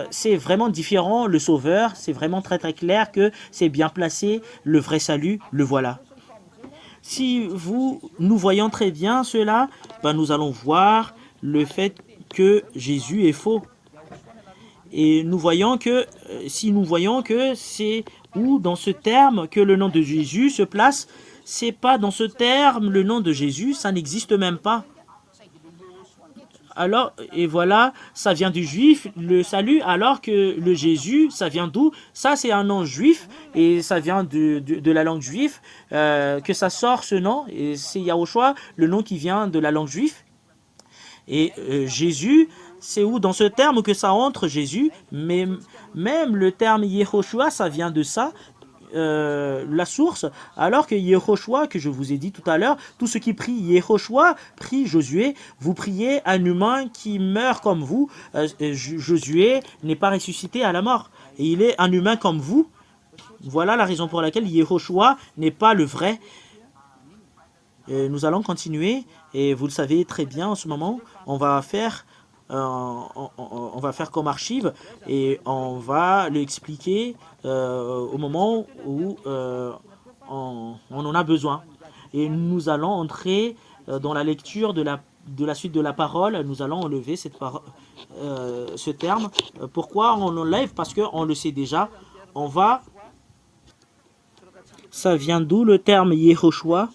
c'est vraiment différent, le sauveur, c'est vraiment très très clair que c'est bien placé, le vrai salut, le voilà. Si nous voyons très bien cela, ben nous allons voir le fait que Jésus est faux. Et nous voyons que, si nous voyons que c'est où dans ce terme que le nom de Jésus se place, c'est pas dans ce terme le nom de Jésus, ça n'existe même pas. Alors, et voilà, ça vient du juif, le salut, alors que le Jésus, ça vient d'où? Ça, c'est un nom juif, et ça vient de la langue juive, que ça sort ce nom, et c'est Yahushua, le nom qui vient de la langue juive. Et Jésus, c'est où dans ce terme que ça entre, Jésus, mais même le terme Yehoshua, ça vient de ça, la source, alors que Yehoshua, que je vous ai dit tout à l'heure, tout ce qui prie Yehoshua, prie Josué, vous priez un humain qui meurt comme vous. Josué n'est pas ressuscité à la mort, et il est un humain comme vous. Voilà la raison pour laquelle Yehoshua n'est pas le vrai. Nous allons continuer, et vous le savez très bien en ce moment, on va faire comme archive et on va l'expliquer au moment où on en a besoin. Et nous allons entrer dans la lecture de la suite de la parole. Nous allons enlever ce terme. Pourquoi on enlève? Parce qu'on le sait déjà. Ça vient d'où le terme Yehoshua?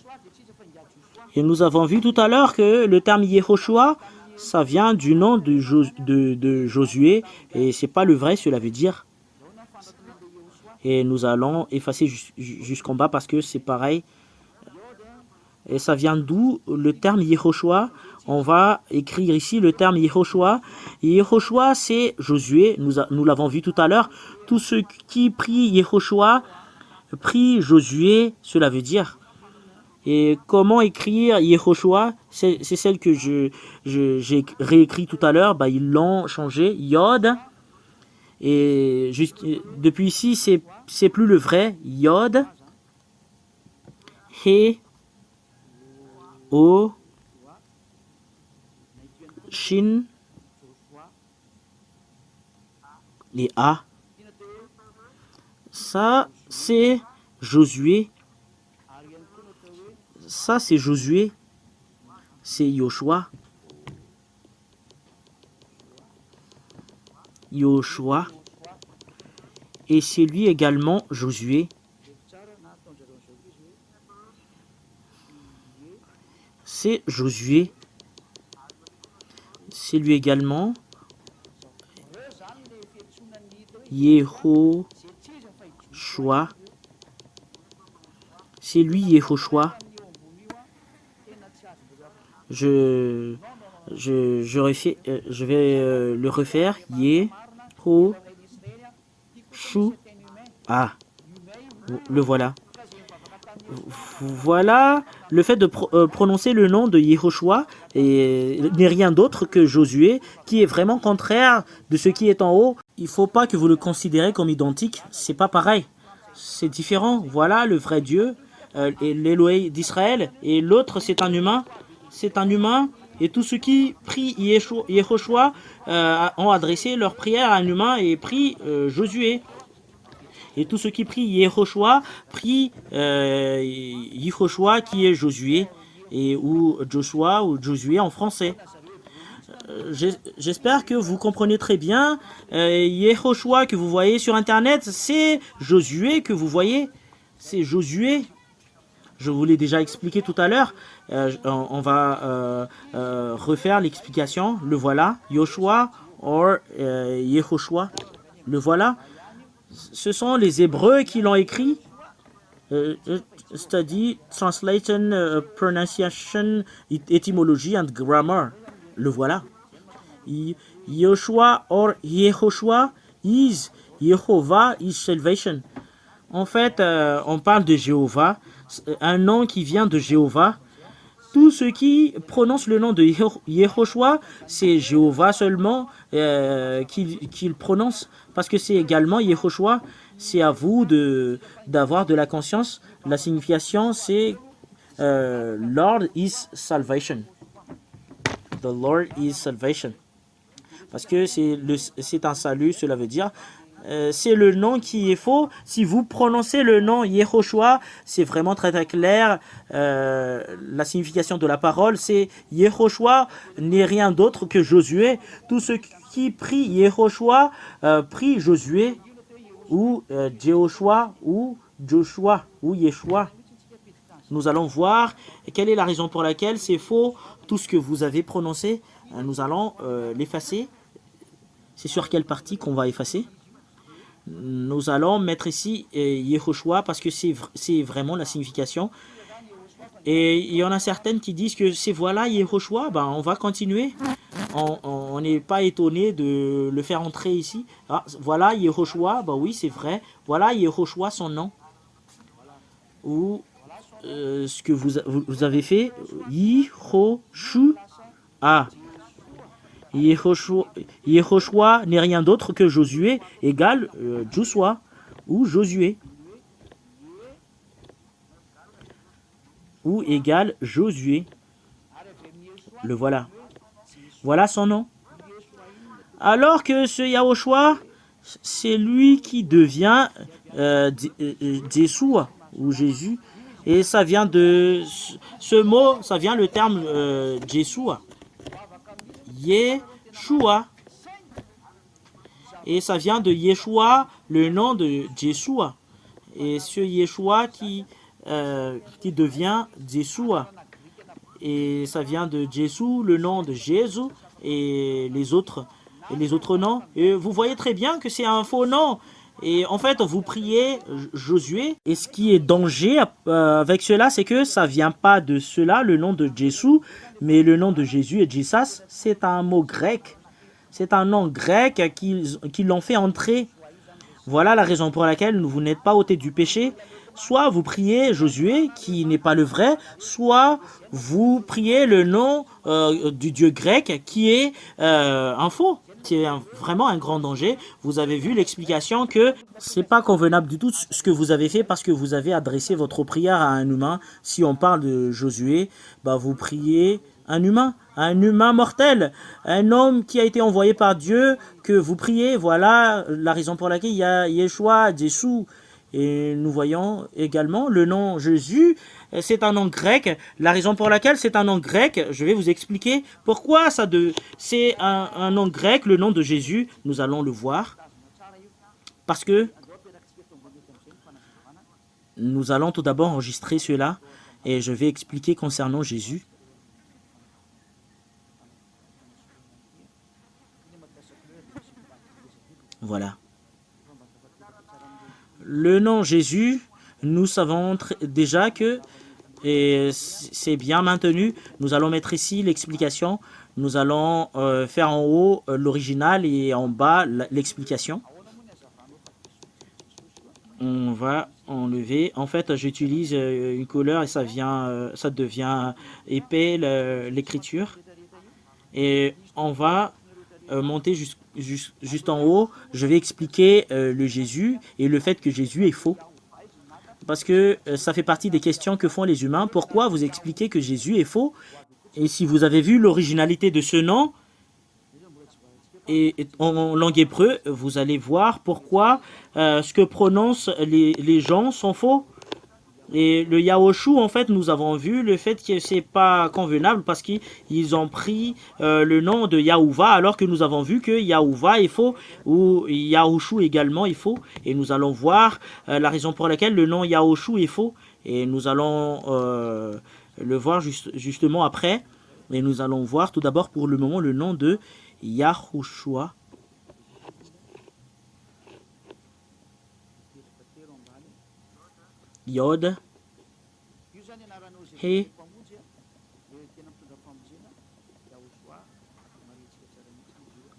Et nous avons vu tout à l'heure que le terme Yehoshua, ça vient du nom de Josué, et c'est pas le vrai, cela veut dire. Et nous allons effacer jusqu'en bas parce que c'est pareil. Et ça vient d'où le terme Yehoshua? On va écrire ici le terme Yehoshua. Yehoshua, c'est Josué. Nous l'avons vu tout à l'heure. Tous ceux qui prient Yehoshua prient Josué, cela veut dire. Et comment écrire Yehoshua? C'est celle que j'ai réécrit tout à l'heure. Bah, ils l'ont changé. Yod. Et depuis ici, c'est plus le vrai. Yod. He. O. Shin. Les A. Ça, c'est Josué. Ça, c'est Josué. C'est Yoshua. Yoshua. Et c'est lui également Josué. C'est Josué. C'est lui également Yehoshua. C'est lui Yehoshua. Je vais le refaire. Yehoshua. Le voilà. Voilà, le fait de prononcer le nom de Yehoshua n'est rien d'autre que Josué, qui est vraiment contraire de ce qui est en haut. Il ne faut pas que vous le considérez comme identique, c'est pas pareil, c'est différent. Voilà le vrai Dieu, l'Élohim d'Israël, et l'autre c'est un humain, et tous ceux qui prient Yehoshua ont adressé leur prière à un humain et prient Josué. Et tous ceux qui prient Yehoshua prient Yehoshua qui est Josué, ou Joshua ou Josué en français. J'espère que vous comprenez très bien. Yehoshua que vous voyez sur internet, c'est Josué que vous voyez. C'est Josué. Je vous l'ai déjà expliqué tout à l'heure. On va refaire l'explication. Le voilà. Yoshua ou Yehoshua. Le voilà. Ce sont les Hébreux qui l'ont écrit. Study, translation, pronunciation, etymology and grammar. Le voilà. Yoshua or Yehoshua is Yehovah is salvation. En fait, on parle de Jéhovah, un nom qui vient de Jéhovah. Tous ceux qui prononcent le nom de Yehoshua, c'est Jéhovah seulement qu'il prononce, parce que c'est également Yehoshua. C'est à vous d'avoir de la conscience. La signification, c'est Lord is salvation. The Lord is salvation. Parce que c'est un salut, cela veut dire c'est le nom qui est faux. Si vous prononcez le nom Yehoshua, c'est vraiment très très clair. La signification de la parole, c'est Yehoshua n'est rien d'autre que Josué. Tous ceux qui prient Yehoshua prient Josué ou Jehoshua ou Joshua ou Yeshua. Nous allons voir quelle est la raison pour laquelle c'est faux. Tout ce que vous avez prononcé, nous allons l'effacer. C'est sur quelle partie qu'on va effacer? Nous allons mettre ici Yehoshua parce que c'est vraiment la signification. Et il y en a certaines qui disent que c'est voilà Yehoshua, ben on va continuer. On n'est pas étonné de le faire entrer ici. Ah, voilà Yehoshua, ben oui c'est vrai. Voilà Yehoshua son nom. Ou ce que vous avez fait, Yehoshua. Yehoshua n'est rien d'autre que Josué égale Joshua ou Josué ou égale Josué. Le voilà. Voilà son nom. Alors que ce Yahushua, c'est lui qui devient Yeshua ou Jésus. Et ça vient de ce mot, ça vient le terme Yeshua. Yeshua. Et ça vient de Yeshua, le nom de Yeshua. Et ce Yeshua qui devient Yeshua. Et ça vient de Jésus, le nom de Jésus et les autres noms. Et vous voyez très bien que c'est un faux nom. Et en fait, vous priez Josué. Et ce qui est danger avec cela, c'est que ça vient pas de cela, le nom de Jésus, mais le nom de Jésus et Jesus, c'est un mot grec. C'est un nom grec qui l'ont fait entrer. Voilà la raison pour laquelle vous n'êtes pas ôté du péché. Soit vous priez Josué, qui n'est pas le vrai, soit vous priez le nom du dieu grec, qui est un faux. C'est vraiment un grand danger. Vous avez vu l'explication que c'est pas convenable du tout ce que vous avez fait parce que vous avez adressé votre prière à un humain. Si on parle de Josué, bah vous priez un humain mortel, un homme qui a été envoyé par Dieu, que vous priez. Voilà la raison pour laquelle il y a Yeshua, Jésus. Et nous voyons également le nom Jésus, c'est un nom grec. La raison pour laquelle c'est un nom grec, je vais vous expliquer pourquoi c'est un nom grec, le nom de Jésus. Nous allons le voir. Parce que nous allons tout d'abord enregistrer cela et je vais expliquer concernant Jésus. Voilà. Le nom Jésus, nous savons déjà que c'est bien maintenu. Nous allons mettre ici l'explication. Nous allons faire en haut l'original et en bas l'explication. On va enlever. En fait, j'utilise une couleur et ça devient épais l'écriture. Et on va monter juste en haut. Je vais expliquer le Jésus et le fait que Jésus est faux. Parce que ça fait partie des questions que font les humains. Pourquoi vous expliquez que Jésus est faux? Et si vous avez vu l'originalité de ce nom, et en langue hébreu, vous allez voir pourquoi ce que prononcent les gens sont faux. Et le Yaoshua, en fait, nous avons vu le fait que c'est pas convenable parce qu'ils ont pris le nom de Yahuva alors que nous avons vu que Yahuva est faux ou Yaoshua également est faux. Et nous allons voir la raison pour laquelle le nom Yaoshua est faux. Et nous allons le voir justement après. Et nous allons voir tout d'abord pour le moment le nom de Yahushua. Yod, He,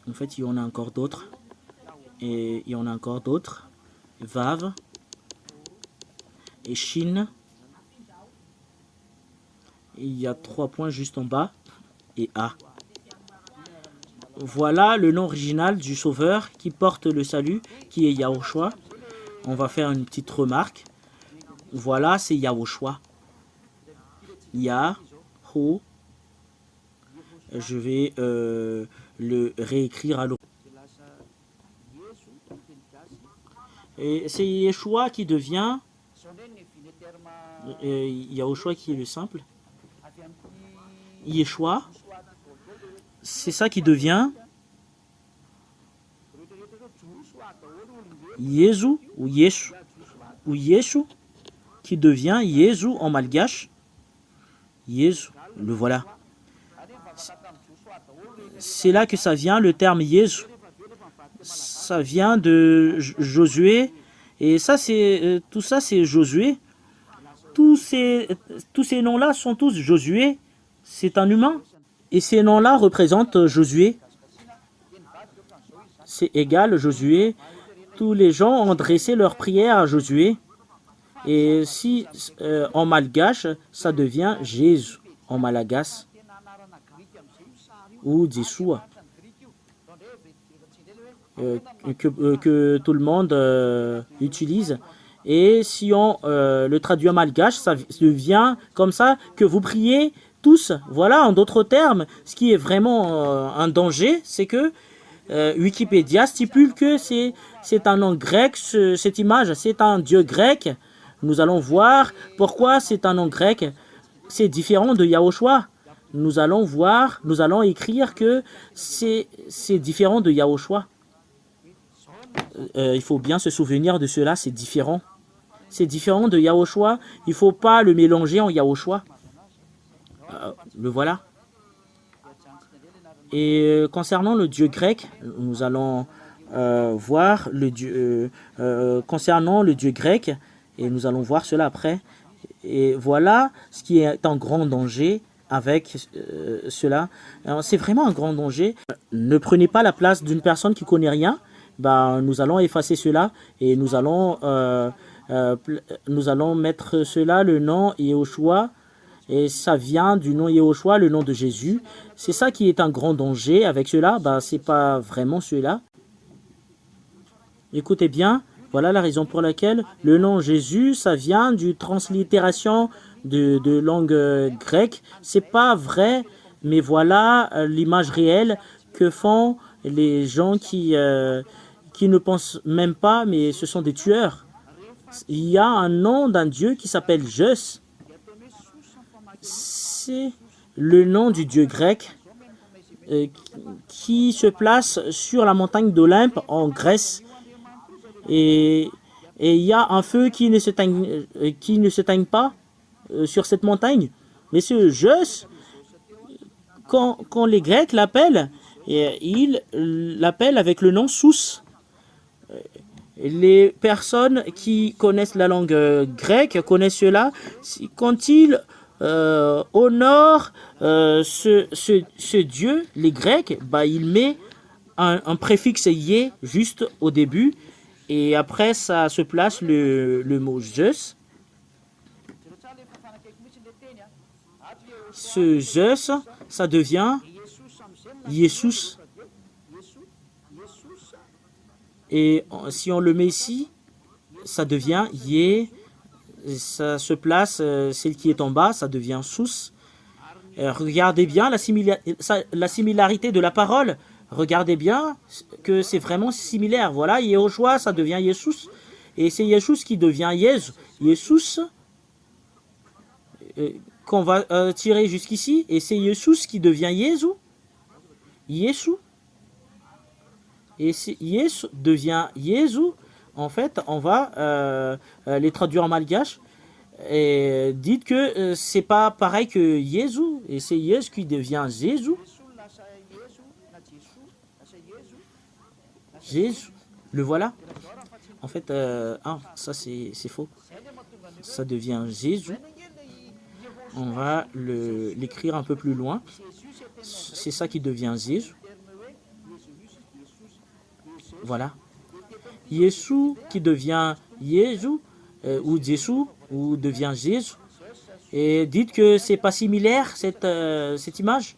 en fait il y en a encore d'autres, et il y en a encore d'autres, Vav, et Shin, il y a 3 points juste en bas, et A. Voilà le nom original du Sauveur qui porte le salut, qui est Yahushua. On va faire une petite remarque. Voilà, c'est Yahushua. Yaho. Je vais le réécrire à l'eau. Et c'est Yeshua qui devient Yahushua qui est le simple. Yeshua, c'est ça qui devient Jésus ou Yeshu ou Yeshu qui devient Jésus en malgache. Jésus, le voilà. C'est là que ça vient le terme Jésus. Ça vient de Josué et ça c'est tout ça c'est Josué. Tous ces noms-là sont tous Josué. C'est un humain. Et ces noms-là représentent Josué. C'est égal Josué. Tous les gens ont dressé leur prière à Josué. Et si en malgache, ça devient Jésus en malagas ou Yeshua. Que tout le monde utilise. Et si on le traduit en malgache, ça devient comme ça que vous priez tous. Voilà, en d'autres termes, ce qui est vraiment un danger, c'est que Wikipédia stipule que c'est un nom grec, cette image, c'est un dieu grec. Nous allons voir pourquoi c'est un nom grec. C'est différent de Yahushua. Nous allons voir, nous allons écrire que c'est différent de Yahushua. Il faut bien se souvenir de cela, c'est différent. C'est différent de Yahushua. Il ne faut pas le mélanger en Yahushua. Le voilà. Et concernant le dieu grec, nous allons voir le Dieu, concernant le Dieu grec, et nous allons voir cela après. Et voilà ce qui est en grand danger avec cela. C'est vraiment un grand danger. Ne prenez pas la place d'une personne qui ne connaît rien. Ben, nous allons effacer cela et nous allons mettre cela, le nom Yehoshua. Et ça vient du nom Yehoshua, le nom de Jésus. C'est ça qui est un grand danger avec cela. Ben, ce n'est pas vraiment cela. Écoutez bien, voilà la raison pour laquelle le nom Jésus, ça vient du translittération de langue grecque. C'est pas vrai, mais voilà l'image réelle que font les gens qui ne pensent même pas, mais ce sont des tueurs. Il y a un nom d'un dieu qui s'appelle Zeus. C'est le nom du dieu grec qui se place sur la montagne d'Olympe en Grèce. Et il y a un feu qui ne s'éteigne pas sur cette montagne. Mais ce Zeus, quand les Grecs l'appellent, ils l'appellent avec le nom Sous. Les personnes qui connaissent la langue grecque connaissent cela. Quand ils honorent ce dieu, les Grecs, bah, ils mettent un préfixe yé juste au début. Et après, ça se place le mot Zeus. Ce Zeus, ça devient Jesus. Et si on le met ici, ça devient Yé. Ça se place, celle qui est en bas, ça devient Sous. Regardez bien la similarité de la parole. Regardez bien que c'est vraiment similaire. Voilà, Yehoshua, ça devient Yesous. Et c'est Yesous qui devient Jésus. Yesous, qu'on va tirer jusqu'ici. Et c'est Yesous qui devient Jésus. Yesou. Et si Yesou devient Jésus, en fait, on va les traduire en malgache. Et dites que c'est pas pareil que Jésus. Et c'est Jésus qui devient Jésus. Jésus, le voilà. En fait, ça c'est faux. Ça devient Jésus. On va l'écrire un peu plus loin. C'est ça qui devient Jésus. Voilà. Jésus qui devient Jésus, ou Jésus, ou devient Jésus. Et dites que c'est pas similaire cette image.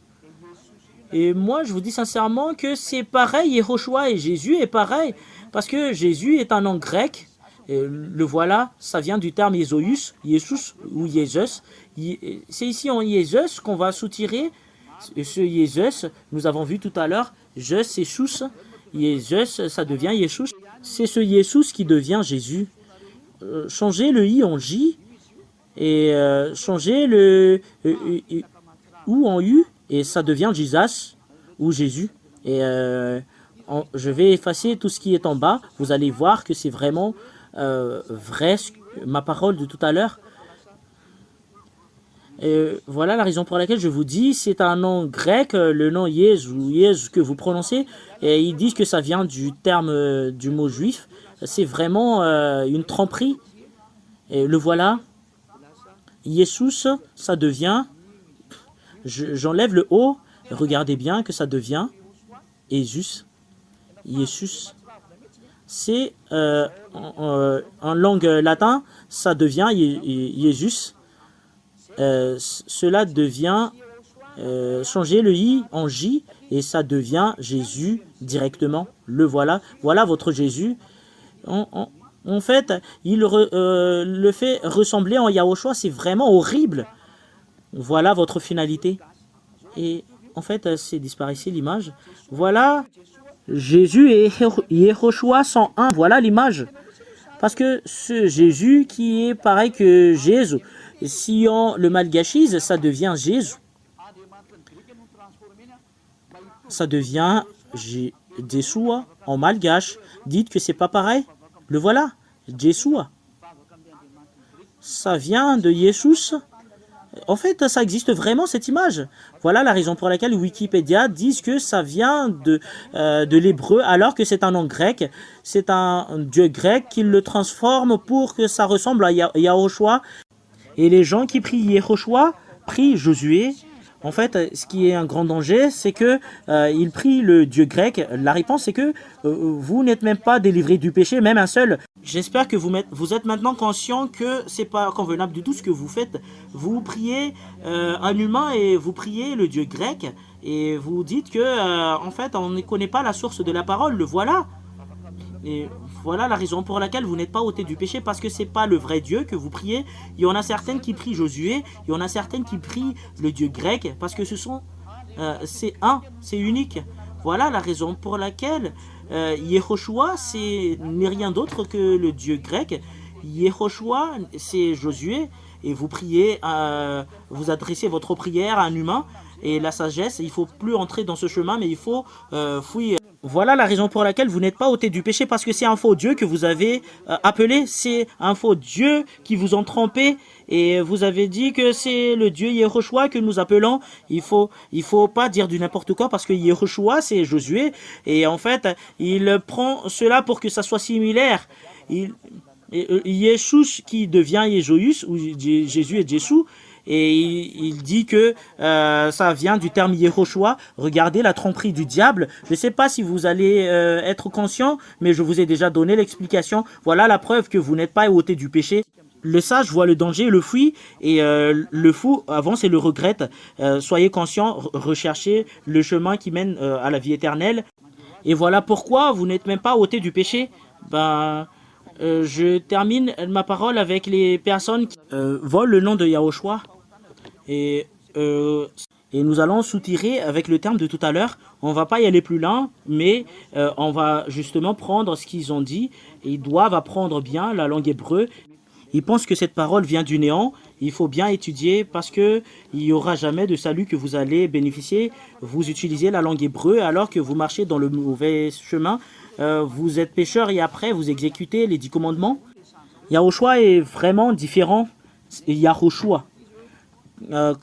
Et moi, je vous dis sincèrement que c'est pareil, Yehoshua et Jésus est pareil. Parce que Jésus est un nom grec. Et le voilà, ça vient du terme Jésus, Jésus ou Jésus. C'est ici en Jésus qu'on va soutirer ce Jésus. Nous avons vu tout à l'heure, Je, c'est Chous. Jésus, ça devient Jésus. C'est ce Jésus qui devient Jésus. Changez le I en J et changez le ou en U. Et ça devient Jesus ou Jésus. Et je vais effacer tout ce qui est en bas. Vous allez voir que c'est vraiment vrai, ma parole de tout à l'heure. Voilà la raison pour laquelle je vous dis, c'est un nom grec, le nom Jésus ou Jésus que vous prononcez. Et ils disent que ça vient du terme du mot juif. C'est vraiment une tromperie. Et le voilà. Jésus, ça devient... J'enlève le O, regardez bien que ça devient Jésus. Jésus. C'est en langue latine, ça devient Jésus. Cela devient changer le I en J et ça devient Jésus directement. Le voilà. Voilà votre Jésus. En fait, il le fait ressembler en Yahushua. C'est vraiment horrible. Voilà votre finalité. Et en fait, c'est disparaissait l'image. Voilà, Jésus et Yehoshua sont un. Voilà l'image. Parce que ce Jésus qui est pareil que Jésus, si on le malgachise, ça devient Jésus. Ça devient Jéhoshua en malgache. Dites que c'est pas pareil. Le voilà, Jéhoshua. Ça vient de Jésus. En fait, ça existe vraiment cette image. Voilà la raison pour laquelle Wikipédia dit que ça vient de l'hébreu alors que c'est un nom grec. C'est un dieu grec qui le transforme pour que ça ressemble à Yahushua. Et les gens qui prient Yahushua prient Josué. En fait, ce qui est un grand danger, c'est que ils prient le dieu grec. La réponse, c'est que vous n'êtes même pas délivré du péché, même un seul. J'espère que vous êtes maintenant conscient que c'est pas convenable du tout ce que vous faites. Vous priez un humain et vous priez le dieu grec et vous dites que en fait on ne connaît pas la source de la parole. Le voilà. Et voilà la raison pour laquelle vous n'êtes pas ôté du péché, parce que c'est pas le vrai Dieu que vous priez. Il y en a certaines qui prient Josué, il y en a certaines qui prient le Dieu grec, parce que c'est unique. Voilà la raison pour laquelle Yehoshua n'est rien d'autre que le Dieu grec. Yehoshua, c'est Josué, et vous priez, vous adressez votre prière à un humain, et la sagesse, il faut plus entrer dans ce chemin, mais il faut fuir. Voilà la raison pour laquelle vous n'êtes pas ôté du péché, parce que c'est un faux Dieu que vous avez appelé, c'est un faux Dieu qui vous ont trompé, et vous avez dit que c'est le Dieu Yehoshua que nous appelons. Il faut pas dire du n'importe quoi, parce que Yehoshua c'est Josué, et en fait il prend cela pour que ça soit similaire. Yeshua qui devient Jésus, ou Jésus et Jésus, et il dit que ça vient du terme Yehoshua. Regardez la tromperie du diable. Je ne sais pas si vous allez être conscient, mais je vous ai déjà donné l'explication. Voilà la preuve que vous n'êtes pas ôté du péché. Le sage voit le danger, le fuit, et le fou avance et le regrette. Soyez conscients, recherchez le chemin qui mène à la vie éternelle. Et voilà pourquoi vous n'êtes même pas ôté du péché. Je termine ma parole avec les personnes qui volent le nom de Yahushua. Et, et nous allons soutirer avec le terme de tout à l'heure. On va pas y aller plus loin, mais on va justement prendre ce qu'ils ont dit. Et ils doivent apprendre bien la langue hébreu. Ils pensent que cette parole vient du néant. Il faut bien étudier, parce que il n'y aura jamais de salut que vous allez bénéficier. Vous utilisez la langue hébreu alors que vous marchez dans le mauvais chemin. Vous êtes pécheur et après vous exécutez les 10 commandements. Yahushua est vraiment différent. Yahushua.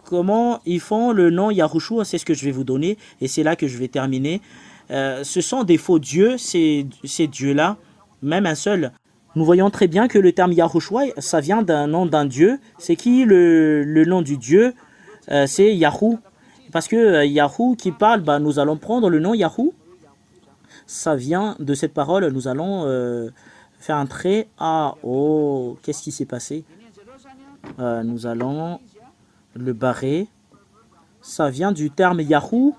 Comment ils font le nom Yahushua, c'est ce que je vais vous donner, et c'est là que je vais terminer. Ce sont des faux dieux, ces dieux-là, même un seul. Nous voyons très bien que le terme Yahushua, ça vient d'un nom d'un dieu. C'est qui le nom du dieu? C'est Yahou. Parce que Yahou qui parle, nous allons prendre le nom Yahou. Ça vient de cette parole. Nous allons faire un trait. Oh, qu'est-ce qui s'est passé? Nous allons le barrer. Ça vient du terme Yahou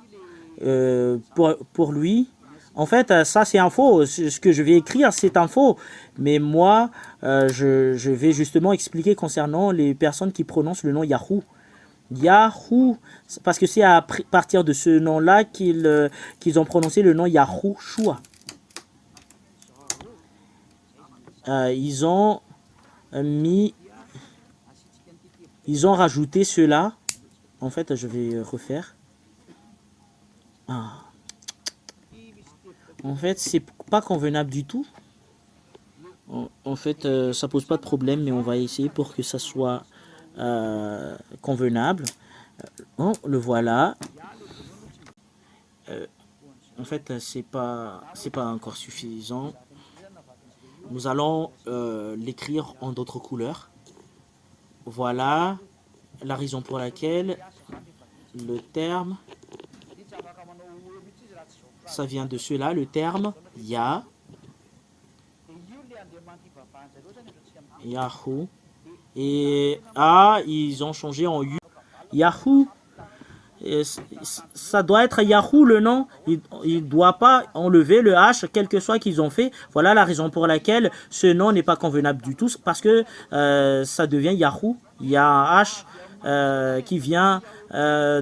pour lui. En fait, ça c'est un faux. Ce que je vais écrire, c'est un faux. Mais moi, je vais justement expliquer concernant les personnes qui prononcent le nom Yahou. Yahou, parce que c'est à partir de ce nom-là qu'ils ont prononcé le nom Yahushua. Ils ont rajouté cela. En fait, je vais refaire. En fait, c'est pas convenable du tout. En fait, ça pose pas de problème, mais on va essayer pour que ça soit convenable. Le voilà. En fait, c'est pas encore suffisant. Nous allons l'écrire en d'autres couleurs. Voilà la raison pour laquelle le terme, ça vient de cela, le terme Yahoo. Et ils ont changé en Yahoo. Ça doit être Yahoo le nom. Il ne doit pas enlever le H, quel que soit qu'ils ont fait. Voilà la raison pour laquelle ce nom n'est pas convenable du tout. Parce que ça devient Yahoo. Il y a un H qui vient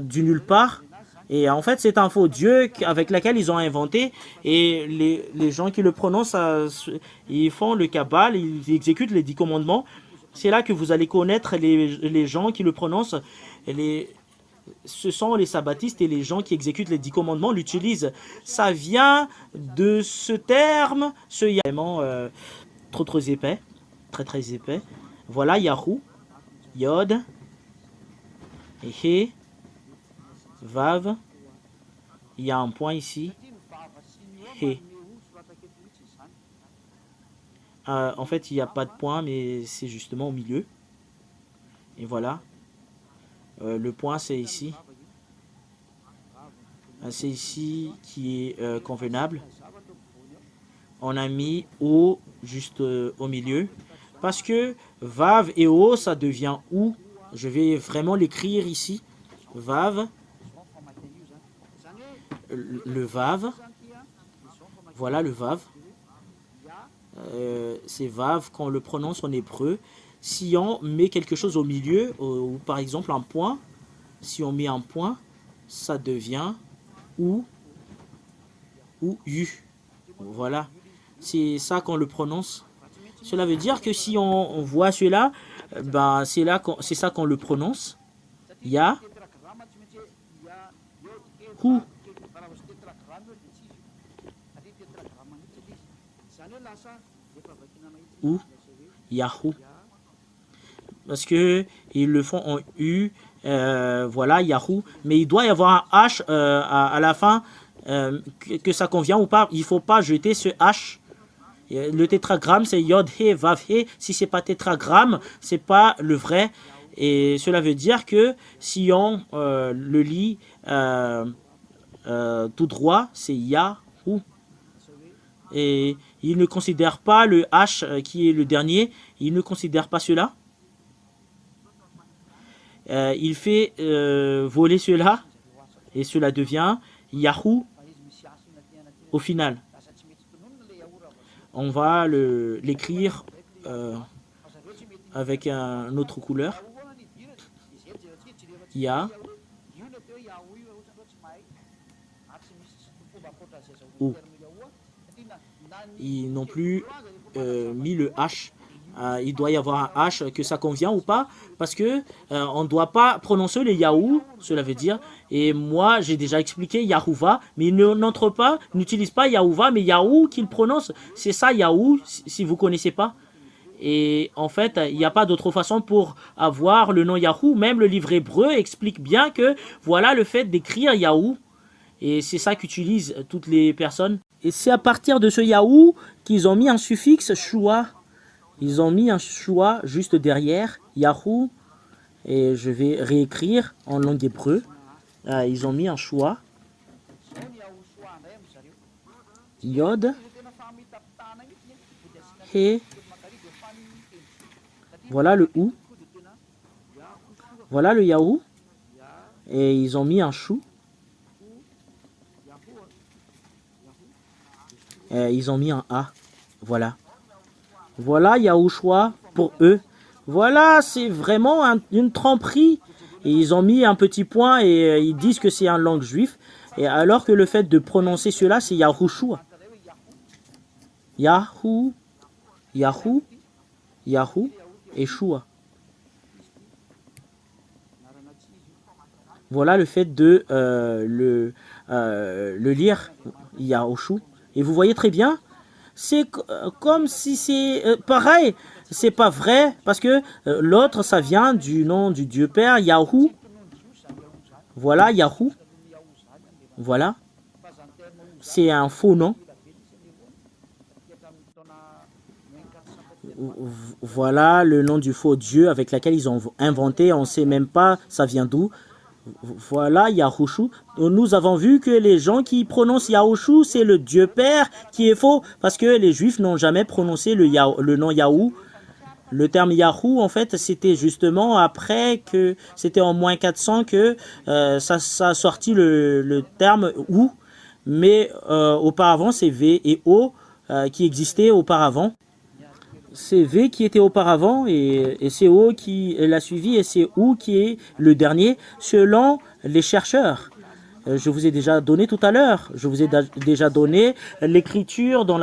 du nulle part. Et en fait, c'est un faux Dieu avec lequel ils ont inventé. Et les gens qui le prononcent, ils font le Kabbal, ils exécutent les 10 commandements. C'est là que vous allez connaître les gens qui le prononcent. Ce sont les sabbatistes et les gens qui exécutent les 10 commandements l'utilisent. Ça vient de ce terme, ce vraiment trop épais, très épais. Voilà Yahoo, Yod, He, Vav, il y a un point ici, He. En fait, il n'y a pas de point, mais c'est justement au milieu. Et voilà. Le point, c'est ici. C'est ici qui est convenable. On a mis O juste au milieu. Parce que Vav et O, ça devient OU. Je vais vraiment l'écrire ici. Vav. Le Vav. Voilà le Vav. C'est Vav quand on le prononce en hébreu. Si on met quelque chose au milieu, ou par exemple un point, si on met un point, ça devient OU ou U. Voilà. C'est ça qu'on le prononce. Cela veut dire que si on voit cela, ben c'est ça qu'on le prononce. Ya, Hu, ou Yahoo. Parce que ils le font en U, voilà, Yahoo. Mais il doit y avoir un H à la fin, que ça convient ou pas. Il ne faut pas jeter ce H. Le tétragramme, c'est Yod, He, Vav, He. Si c'est pas tétragramme, c'est pas le vrai. Et cela veut dire que si on le lit tout droit, c'est Yahoo. Et il ne considère pas le H qui est le dernier. Il ne considère pas cela. Il fait voler cela. Et cela devient Yahoo au final. On va l'écrire avec une autre couleur. Ya. Ou. Ils n'ont plus mis le H. Il doit y avoir un H, que ça convient ou pas, parce que on ne doit pas prononcer le Yahoo, cela veut dire. Et moi, j'ai déjà expliqué Yahuva, mais il n'entre pas, n'utilise pas Yahuva, mais Yahoo qu'il prononce. C'est ça Yahoo, si vous connaissez pas. Et en fait, il n'y a pas d'autre façon pour avoir le nom Yahoo. Même le livre hébreu explique bien que voilà le fait d'écrire Yahoo. Et c'est ça qu'utilisent toutes les personnes. Et c'est à partir de ce Yahoo qu'ils ont mis un suffixe Shua. Ils ont mis un Shua juste derrière, Yahoo. Et je vais réécrire en langue hébreu. Ils ont mis un Shua. Yod. He. Voilà le OU. Voilà le Yahoo. Et ils ont mis un chou. Ils ont mis un A. Voilà. Voilà Yahushua pour eux. Voilà, c'est vraiment une tromperie. Et ils ont mis un petit point et ils disent que c'est en langue juive. Et alors que le fait de prononcer cela, c'est Yahushua. Yahoo, Yahoo, Yahoo et Shua. Voilà le fait de le lire, Yahushu. Et vous voyez très bien, c'est comme si c'est pareil. C'est pas vrai, parce que l'autre, ça vient du nom du Dieu Père, Yahoo. Voilà, Yahoo. Voilà. C'est un faux nom. Voilà le nom du faux Dieu avec lequel ils ont inventé. On ne sait même pas ça vient d'où. Voilà Yahushu. Nous avons vu que les gens qui prononcent Yahushu, c'est le Dieu Père qui est faux. Parce que les Juifs n'ont jamais prononcé le nom Yahou. Le terme Yahoo, en fait, c'était justement après que c'était en moins 400 que ça a sorti le terme ou. Mais auparavant, c'est V et O qui existaient auparavant. C'est V qui était auparavant et c'est O qui l'a suivi et c'est OU qui est le dernier selon les chercheurs. Je vous ai déjà donné tout à l'heure, je vous ai déjà donné l'écriture dans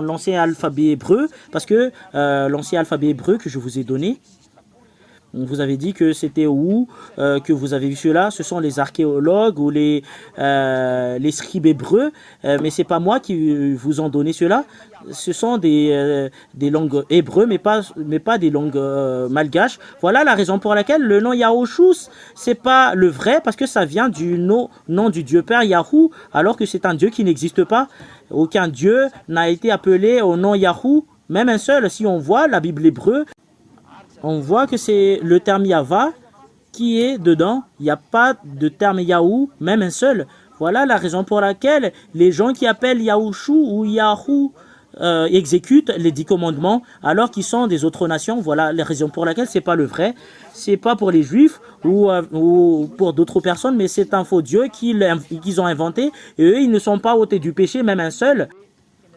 l'ancien alphabet hébreu, parce que l'ancien alphabet hébreu que je vous ai donné, Vous avez dit que c'était où que vous avez vu cela? Ce sont les archéologues ou les scribes hébreux, mais c'est pas moi qui vous ont donné cela. Ce sont des langues hébreux, mais pas des langues malgaches. Voilà la raison pour laquelle le nom Yahushua, c'est pas le vrai, parce que ça vient du nom du Dieu Père Yahou, alors que c'est un Dieu qui n'existe pas. Aucun Dieu n'a été appelé au nom Yahou, même un seul. Si on voit la Bible hébreu, on voit que c'est le terme Yahva qui est dedans. Il n'y a pas de terme Yahou, même un seul. Voilà la raison pour laquelle les gens qui appellent Yahushu ou Yahou exécutent les 10 commandements alors qu'ils sont des autres nations. Voilà la raison pour laquelle c'est pas le vrai. C'est pas pour les juifs ou pour d'autres personnes, mais c'est un faux Dieu qu'ils ont inventé. Et eux, ils ne sont pas ôtés du péché, même un seul.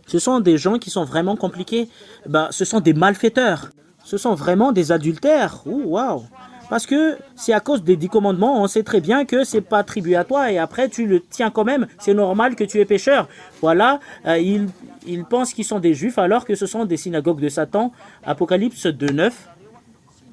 Ce sont des gens qui sont vraiment compliqués. Ce sont des malfaiteurs. Ce sont vraiment des adultères. Ouh, waouh. Parce que c'est à cause des 10 commandements, on sait très bien que c'est pas attribué à toi et après tu le tiens quand même. C'est normal que tu es pécheur. Voilà, ils pensent qu'ils sont des juifs alors que ce sont des synagogues de Satan. Apocalypse 2:9.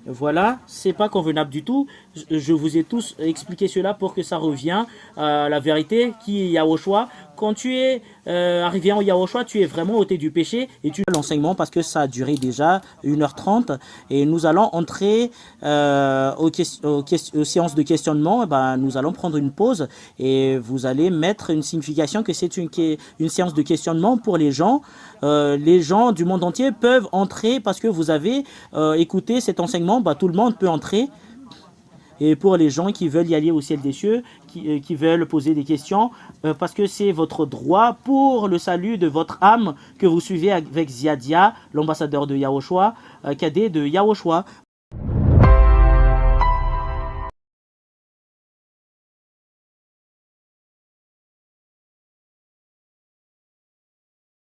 Voilà, c'est pas convenable du tout. Je vous ai tous expliqué cela pour que ça revienne à la vérité qui est Yahushua. Quand tu es arrivé en Yahushua, tu es vraiment ôté du péché et tu as l'enseignement parce que ça a duré déjà 1h30 et nous allons entrer aux séances de questionnement. Nous allons prendre une pause et vous allez mettre une signification que c'est une séance de questionnement pour les gens. Les gens du monde entier peuvent entrer parce que vous avez écouté cet enseignement. Tout le monde peut entrer. Et pour les gens qui veulent y aller au ciel des cieux, qui veulent poser des questions, parce que c'est votre droit pour le salut de votre âme que vous suivez avec Ziadia, l'ambassadeur de Yahushua, cadet de Yahushua.